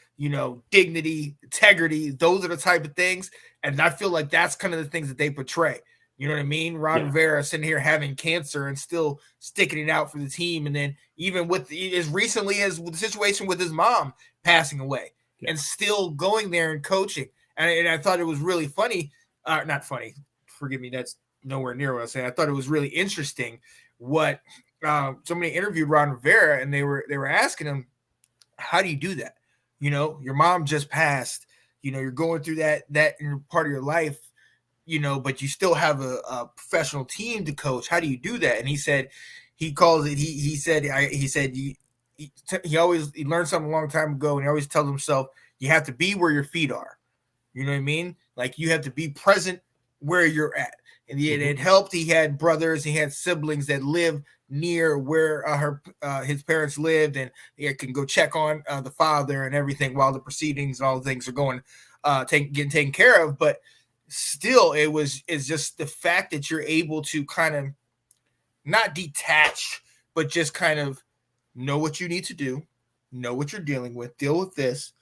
dignity, integrity. Those are the type of things. And I feel like that's kind of the things that they portray. You know what I mean? Ron Rivera sitting here having cancer and still sticking it out for the team. And then even with as recently as the situation with his mom passing away and still going there and coaching. And I thought it was really funny. Not funny. Forgive me. That's nowhere near what I was saying. I thought it was really interesting what somebody interviewed Ron Rivera, and they were asking him, how do you do that? Your mom just passed, you're going through that in part of your life, but you still have a professional team to coach. How do you do that? And he said, he calls it, he said he learned something a long time ago, and he always tells himself, you have to be where your feet are. You know what I mean? Like you have to be present where you're at. And it helped. He had brothers, he had siblings that lived near where his parents lived, and he can go check on the father and everything while the proceedings and all the things are going, getting taken care of. But still, it's just the fact that you're able to kind of not detach, but just kind of know what you need to do, know what you're dealing with, deal with this.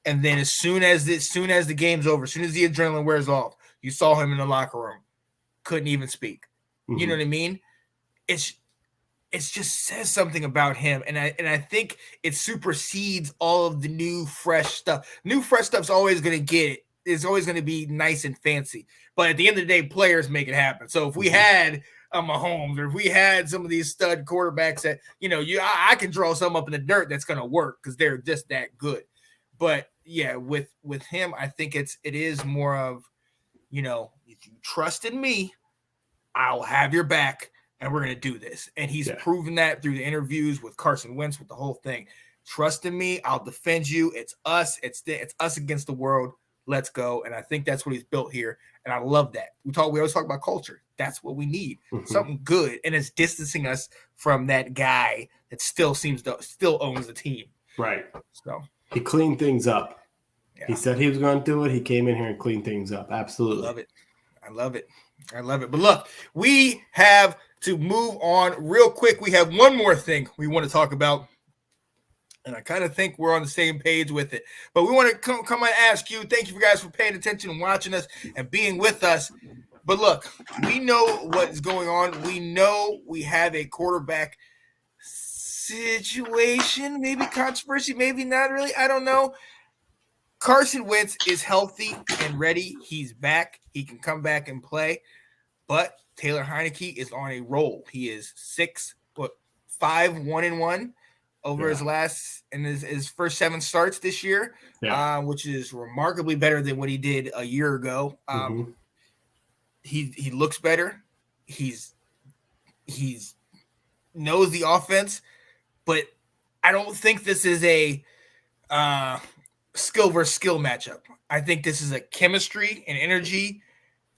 And then as soon as the game's over, as soon as the adrenaline wears off, you saw him in the locker room, couldn't even speak. You know what I mean? It's it just says something about him. And I think it supersedes all of the new fresh stuff. New fresh stuff's always going to get it. It's always going to be nice and fancy. But at the end of the day, players make it happen. So if we had a Mahomes, or if we had some of these stud quarterbacks that, I can draw some up in the dirt that's going to work because they're just that good. But yeah, with him, I think it is more of, if you trust in me, I'll have your back. And we're going to do this. And he's proven that through the interviews with Carson Wentz, with the whole thing. Trust in me. I'll defend you. It's us. It's us against the world. Let's go. And I think that's what he's built here. And I love that. We always talk about culture. That's what we need. Something good. And it's distancing us from that guy that still owns the team. Right. So he cleaned things up. Yeah. He said he was going to do it. He came in here and cleaned things up. Absolutely. I love it. But look, we have to move on real quick. We have one more thing we want to talk about, and I kind of think we're on the same page with it. But we want to come and ask you, thank you guys for paying attention and watching us and being with us. But look, we know what is going on. We know we have a quarterback situation, maybe controversy, maybe not really. I don't know. Carson Wentz is healthy and ready. He's back. He can come back and play. But Taylor Heinicke is on a roll. He is 1-1 over his first 7 starts this year, which is remarkably better than what he did a year ago. He looks better. He's knows the offense, but I don't think this is a skill versus skill matchup. I think this is a chemistry and energy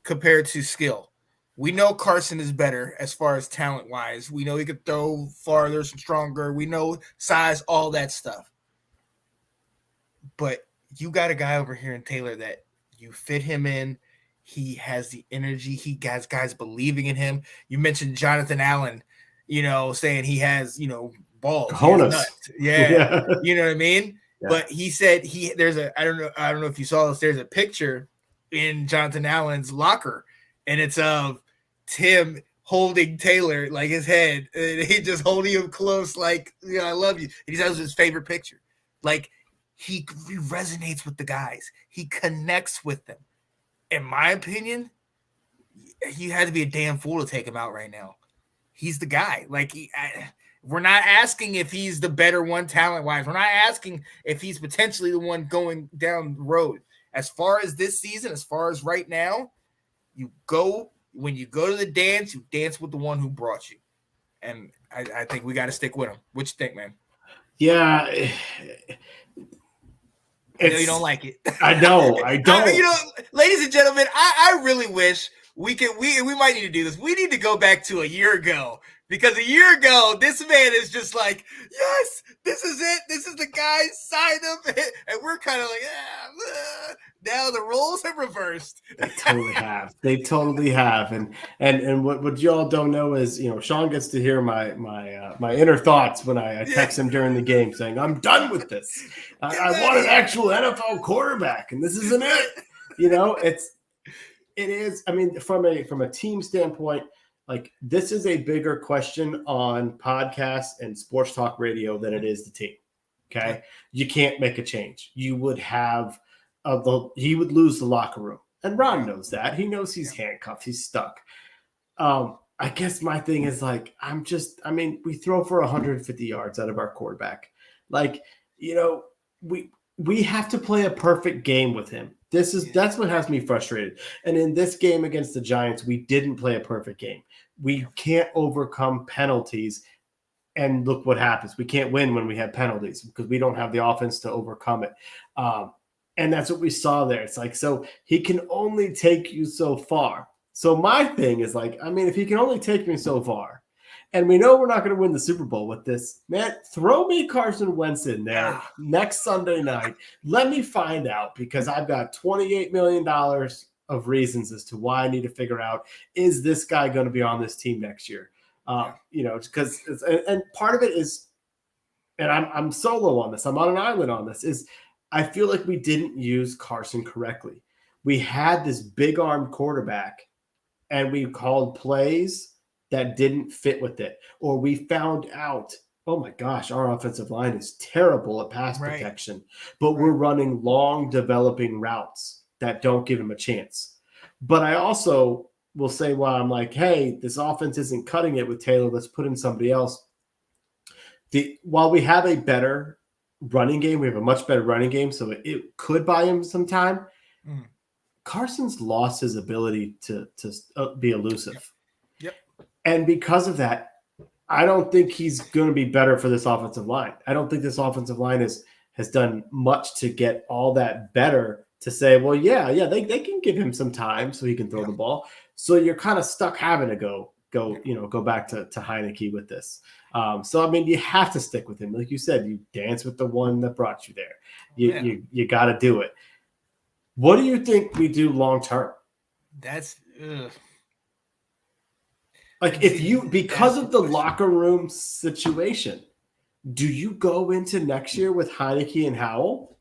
compared to skill. We know Carson is better as far as talent-wise. We know he could throw farther, stronger. We know size, all that stuff. But you got a guy over here in Taylor that you fit him in. He has the energy. He has guys believing in him. You mentioned Jonathan Allen, saying he has, balls. Yeah. You know what I mean? Yeah. But he said I don't know if you saw this, there's a picture in Jonathan Allen's locker, and it's of Tim holding Taylor, like his head, and he just holding him close, like, I love you. And he says his favorite picture. Like, he resonates with the guys. He connects with them. In my opinion, you had to be a damn fool to take him out right now. He's the guy. Like, we're not asking if he's the better one talent-wise. We're not asking if he's potentially the one going down the road. As far as this season, as far as right now, when you go to the dance, you dance with the one who brought you. And I think we got to stick with him. What you think, man? Yeah. I know you don't like it. I know. I don't. Ladies and gentlemen, I really wish we might need to do this. We need to go back to a year ago, because a year ago, this man is just like, yes, this is it. This is the guy. Sign him. And we're kind of like, now the roles have reversed. They totally have. They totally have. And what y'all don't know is, Sean gets to hear my inner thoughts when I text him during the game saying, I'm done with this. I want an actual NFL quarterback, and this isn't it. It is. I mean, from a team standpoint, like, this is a bigger question on podcasts and sports talk radio than it is the team. Okay. You can't make a change. You would have he would lose the locker room. And Ron knows that. He knows he's handcuffed. He's stuck. I guess my thing is, like, we throw for 150 yards out of our quarterback. Like, we have to play a perfect game with him. That's what has me frustrated. And in this game against the Giants, we didn't play a perfect game. We can't overcome penalties, and look what happens. We can't win when we have penalties because we don't have the offense to overcome it. And that's what we saw there. It's like, so he can only take you so far. So my thing is, like, if he can only take me so far, and we know we're not going to win the Super Bowl with this, man, throw me Carson Wentz in there next Sunday night. Let me find out, because I've got $28 million of reasons as to why I need to figure out, is this guy going to be on this team next year? Because and part of it is, and I'm solo on this, I'm on an island on this, is I feel like we didn't use Carson correctly. We had this big armed quarterback, and we called plays that didn't fit with it, or we found out, oh my gosh, our offensive line is terrible at pass protection, but we're running long developing routes that don't give him a chance. But I also will say, while I'm like, hey, this offense isn't cutting it with Taylor, let's put in somebody else. While we have a better running game, we have a much better running game, so it could buy him some time. Carson's lost his ability to be elusive. Yep. And because of that, I don't think he's going to be better for this offensive line. I don't think this offensive line has done much to get all that better to say, well, they can give him some time so he can throw the ball. So you're kind of stuck having to go back to Heinicke with this. So, I mean, you have to stick with him. Like you said, you dance with the one that brought you there. You got to do it. What do you think we do long term? That's like, if you, because of the locker room situation, do you go into next year with Heinicke and Howell?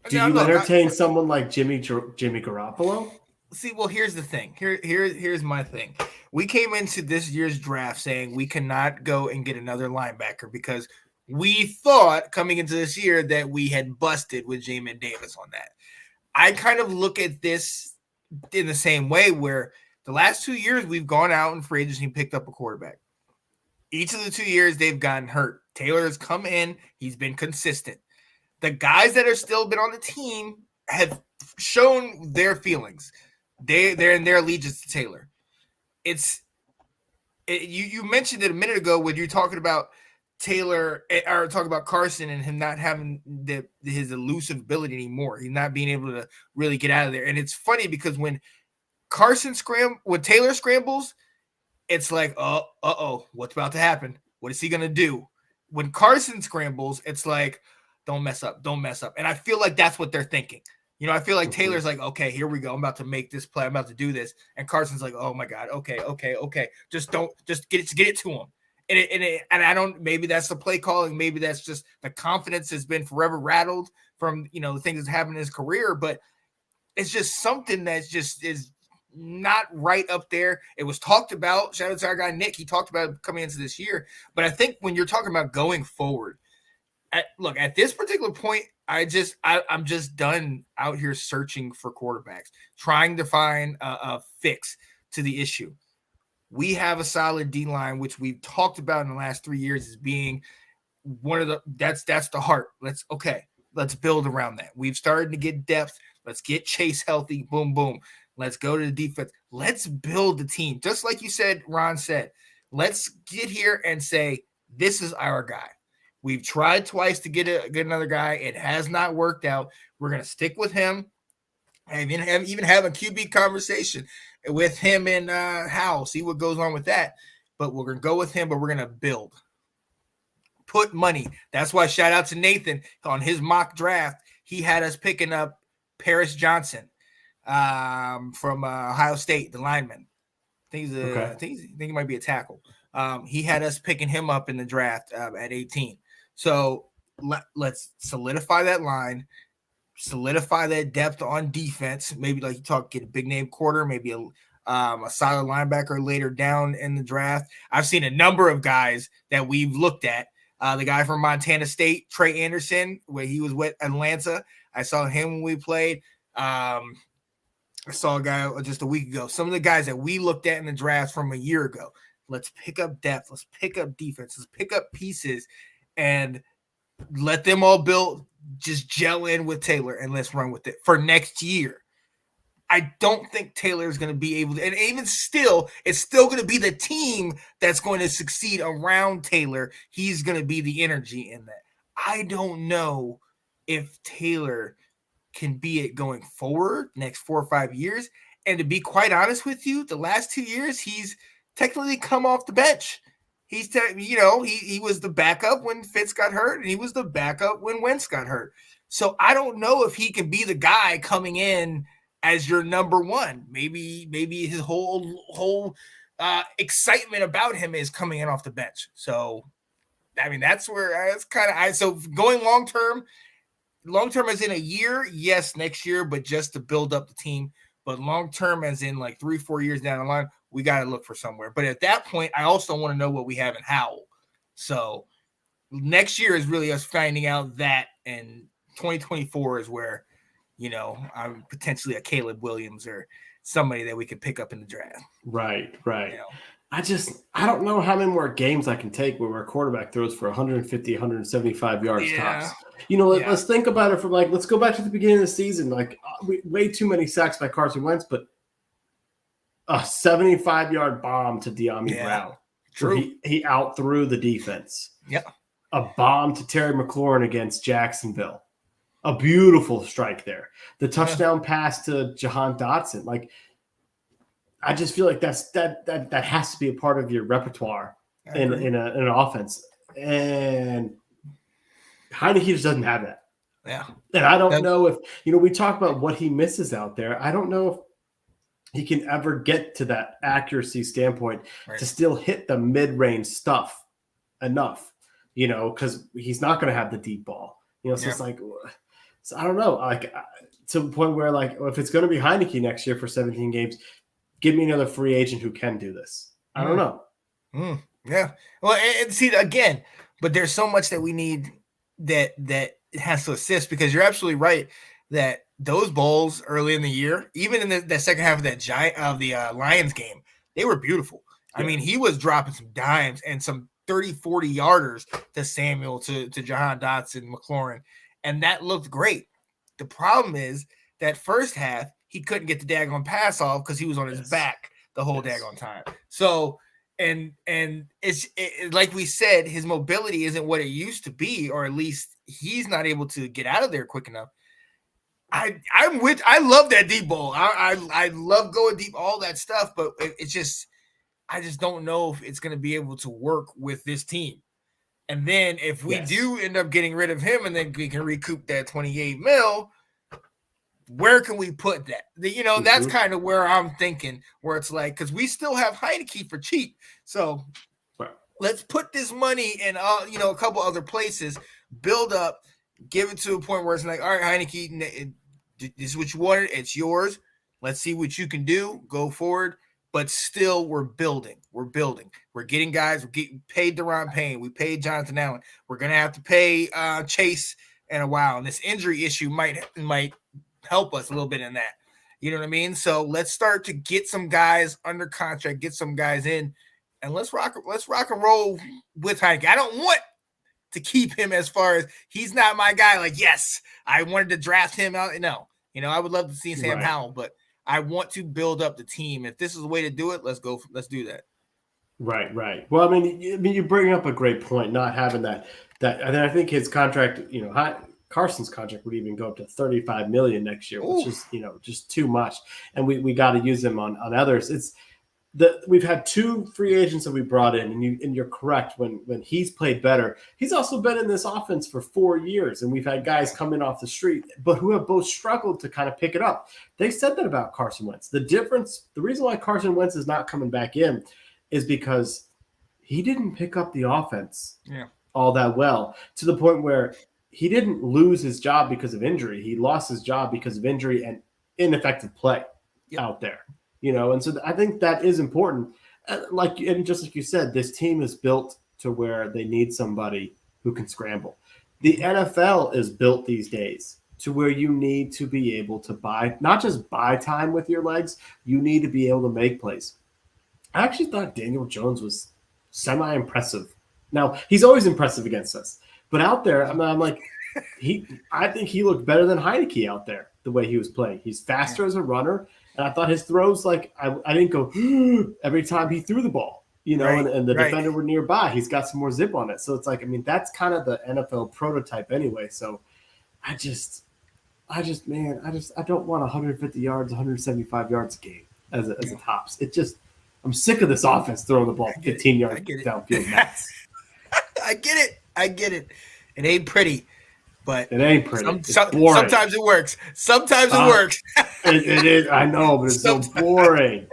Do you entertain someone like Jimmy Garoppolo? See, well, here's the thing. Here's my thing. We came into this year's draft saying we cannot go and get another linebacker because we thought coming into this year that we had busted with Jamin Davis on that. I kind of look at this in the same way, where the last 2 years we've gone out in free agency and picked up a quarterback. Each of the 2 years they've gotten hurt. Taylor has come in. He's been consistent. The guys that are still been on the team have shown their feelings. They're in their allegiance to Taylor. You mentioned it a minute ago when you're talking about Taylor, or talking about Carson and him not having his elusive ability anymore. He's not being able to really get out of there. And it's funny because when Taylor scrambles, it's like, what's about to happen? What is he going to do? When Carson scrambles, it's like, don't mess up. And I feel like that's what they're thinking. I feel like Taylor's like, okay, here we go. I'm about to make this play. I'm about to do this. And Carson's like, oh my God. Okay. Just get it to him. And I don't, maybe that's the play calling. Maybe that's just the confidence has been forever rattled from, the things that's happened in his career, but it's just something that's just is not right up there. It was talked about. Shout out to our guy, Nick. He talked about it coming into this year, but I think when you're talking about going forward, at this particular point, I'm just done out here searching for quarterbacks, trying to find a fix to the issue. We have a solid D line, which we've talked about in the last 3 years as being one of that's the heart. Let's build around that. We've started to get depth. Let's get Chase healthy. Boom, boom. Let's go to the defense. Let's build the team. Just like you said, Ron said, let's get here and say, this is our guy. We've tried twice to get another guy. It has not worked out. We're going to stick with him and even have a QB conversation with him and Howell, see what goes on with that. But we're going to go with him, but we're going to build. Put money. That's why shout out to Nathan on his mock draft. He had us picking up Paris Johnson from Ohio State, the lineman. I think he might be a tackle. He had us picking him up in the draft at 18. So let's solidify that line, solidify that depth on defense. Maybe like you talk, get a big name quarter, maybe a solid linebacker later down in the draft. I've seen a number of guys that we've looked at. The guy from Montana State, Trey Anderson, where he was with Atlanta. I saw him when we played. I saw a guy just a week ago. Some of the guys that we looked at in the draft from a year ago. Let's pick up depth. Let's pick up defense. Let's pick up pieces and let them all build, just gel in with Taylor and let's run with it for next year. I don't think Taylor is going to be able to, and even still, it's still going to be the team that's going to succeed around Taylor. He's going to be the energy in that. I don't know if Taylor can be it going forward next 4 or 5 years. And to be quite honest with you, the last 2 years, he's technically come off the bench. He's, he was the backup when Fitz got hurt, and he was the backup when Wentz got hurt. So I don't know if he can be the guy coming in as your number one. Maybe his whole excitement about him is coming in off the bench. So, I mean, that's where it's kind of so going long term as in a year, yes, next year, but just to build up the team But long term, as in like 3-4 years down the line, we got to look for somewhere. But at that point, I also want to know what we have in Howell. So next year is really us finding out that, and 2024 is where, I'm potentially a Caleb Williams or somebody that we could pick up in the draft. Right. I don't know how many more games I can take where our quarterback throws for 150, 175 yards tops. Let's think about it from let's go back to the beginning of the season. Way too many sacks by Carson Wentz, but a 75-yard bomb to De'Ami Brown. True. He outthrew the defense. Yeah. A bomb to Terry McLaurin against Jacksonville. A beautiful strike there. The touchdown pass to Jahan Dotson. I just feel like that has to be a part of your repertoire in an offense. And Heinicke just doesn't have that. Yeah. And I don't know if, we talk about what he misses out there. I don't know if he can ever get to that accuracy standpoint to still hit the mid-range stuff enough, because he's not going to have the deep ball. So I don't know, to the point where if it's going to be Heinicke next year for 17 games, give me another free agent who can do this. I don't know. Yeah. Well, and see again, but there's so much that we need that has to assist, because you're absolutely right that those bowls early in the year, even in the second half of the Lions game, they were beautiful. Yeah. I mean, he was dropping some dimes and some 30, 40 yarders to Samuel, to Jahan Dotson, McLaurin, and that looked great. The problem is that first half, he couldn't get the daggone pass off because he was on his back the whole daggone time. So, and it's like we said, his mobility isn't what it used to be, or at least he's not able to get out of there quick enough. I love that deep ball. I love going deep, all that stuff, but I just don't know if it's going to be able to work with this team. And then if we do end up getting rid of him and then we can recoup that $28 million, where can we put that? That's kind of where I'm thinking, where it's because we still have Heinicke for cheap. So let's put this money in, a couple other places, build up, give it to a point where it's all right, Heinicke, this is what you wanted. It's yours. Let's see what you can do. Go forward. But still, we're building. We're getting guys. We're getting paid Deron Payne. We paid Jonathan Allen. We're going to have to pay Chase in a while. And this injury issue might help us a little bit in that. You know what I mean? So let's start to get some guys under contract, get some guys in, and let's rock and roll with Heinicke. I don't want to keep him as far as he's not my guy. Yes, I wanted to draft him out. No, I would love to see Sam Howell, but I want to build up the team. If this is the way to do it, let's go. Let's do that. Right. Well, I mean, you bring up a great point, not having that. And then I think his contract, Carson's contract would even go up to $35 million next year, which is, just too much. And we got to use them on others. We've had two free agents that we brought in, and you're correct. When he's played better, he's also been in this offense for 4 years, and we've had guys come in off the street, but who have both struggled to kind of pick it up. They said that about Carson Wentz. The reason why Carson Wentz is not coming back in is because he didn't pick up the offense all that well, to the point where he didn't lose his job because of injury. He lost his job because of injury and ineffective play out there. And so I think that is important. And just like you said, this team is built to where they need somebody who can scramble. The NFL is built these days to where you need to be able to not just buy time with your legs, you need to be able to make plays. I actually thought Daniel Jones was semi-impressive. Now, he's always impressive against us, but out there, I'm like, I think he looked better than Heinicke out there, the way he was playing. He's faster as a runner. And I thought his throws, I didn't go every time he threw the ball, and the defender were nearby. He's got some more zip on it. So it's that's kind of the NFL prototype anyway. So I don't want 150 yards, 175 yards a game as a tops. I'm sick of this offense throwing the ball 15 yards downfield. I get it. It ain't pretty. But it ain't pretty. Sometimes it works. Sometimes it works. It is. I know, but it's so boring.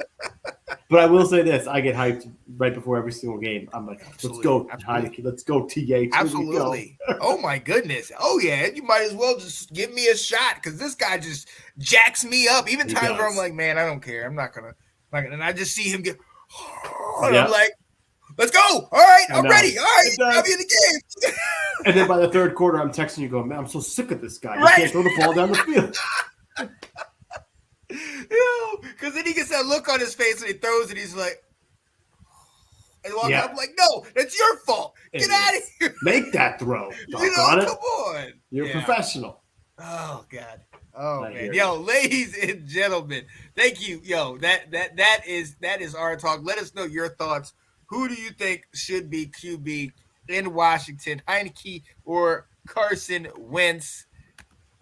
But I will say this: I get hyped right before every single game. I'm like, Absolutely. let's go, Absolutely. Heinicke. Let's go, TH. Absolutely. Oh my goodness. Oh yeah. You might as well just give me a shot because this guy just jacks me up. Even He times where I'm does. like, man, I don't care. I'm not gonna. And I just see him get. And I'm like, let's go. All right, I'm ready. All right, I'll be in the game. And then by the third quarter, I'm texting you, going, man, I'm so sick of this guy. Right. He can't throw the ball down the field. Because then he gets that look on his face and he throws it. He's like, and walk up like, no, that's your fault. Get out of here. Make that throw. Come on. You're a professional. Oh God. Oh Right man. here. Yo, ladies and gentlemen, thank you. Yo, that is our talk. Let us know your thoughts. Who do you think should be QB in Washington? Heinicke or Carson Wentz?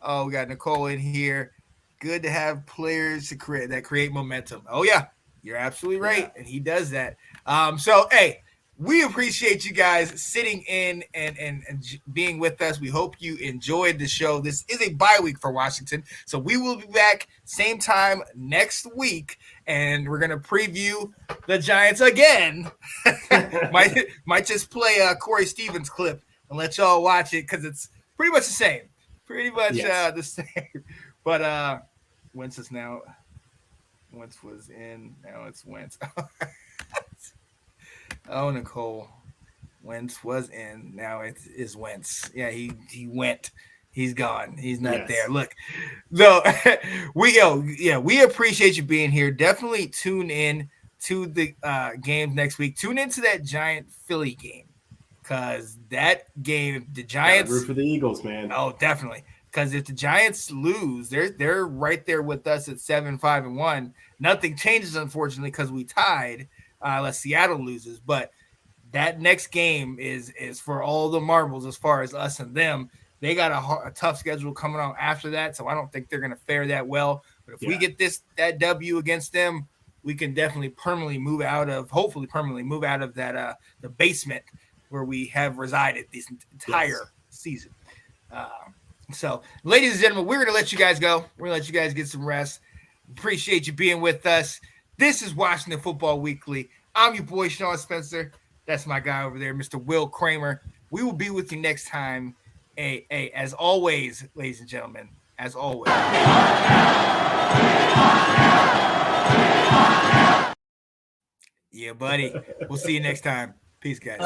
Oh, we got Nicole in here. Good to have players to create momentum. Oh yeah, you're absolutely right, and he does that. So hey, we appreciate you guys sitting in and being with us. We hope you enjoyed the show. This is a bye week for Washington, so we will be back same time next week, and we're gonna preview the Giants again. might just play a Corey Stevens clip and let y'all watch it because it's pretty much the same. The same. But Wentz is now. Wentz was in. Now it's Wentz. Oh, Nicole. Wentz was in. Now it is Wentz. Yeah, he went. He's gone. He's not there. Look, though, we appreciate you being here. Definitely tune in to the game next week. Tune into that Giant Philly game because that game, the Giants root for the Eagles, man. Oh, definitely. Because if the Giants lose, they're right there with us at 7-5-1. Nothing changes, unfortunately, because we tied. Unless Seattle loses, but that next game is for all the marbles as far as us and them. They got a tough schedule coming on after that, so I don't think they're going to fare that well. But if we get that W against them, we can definitely permanently move out of that the basement where we have resided this entire season. So, ladies and gentlemen, we're going to let you guys go. We're going to let you guys get some rest. Appreciate you being with us. This is Washington Football Weekly. I'm your boy, Sean Spencer. That's my guy over there, Mr. Will Kramer. We will be with you next time. As always, ladies and gentlemen, as always. Yeah, buddy. We'll see you next time. Peace, guys.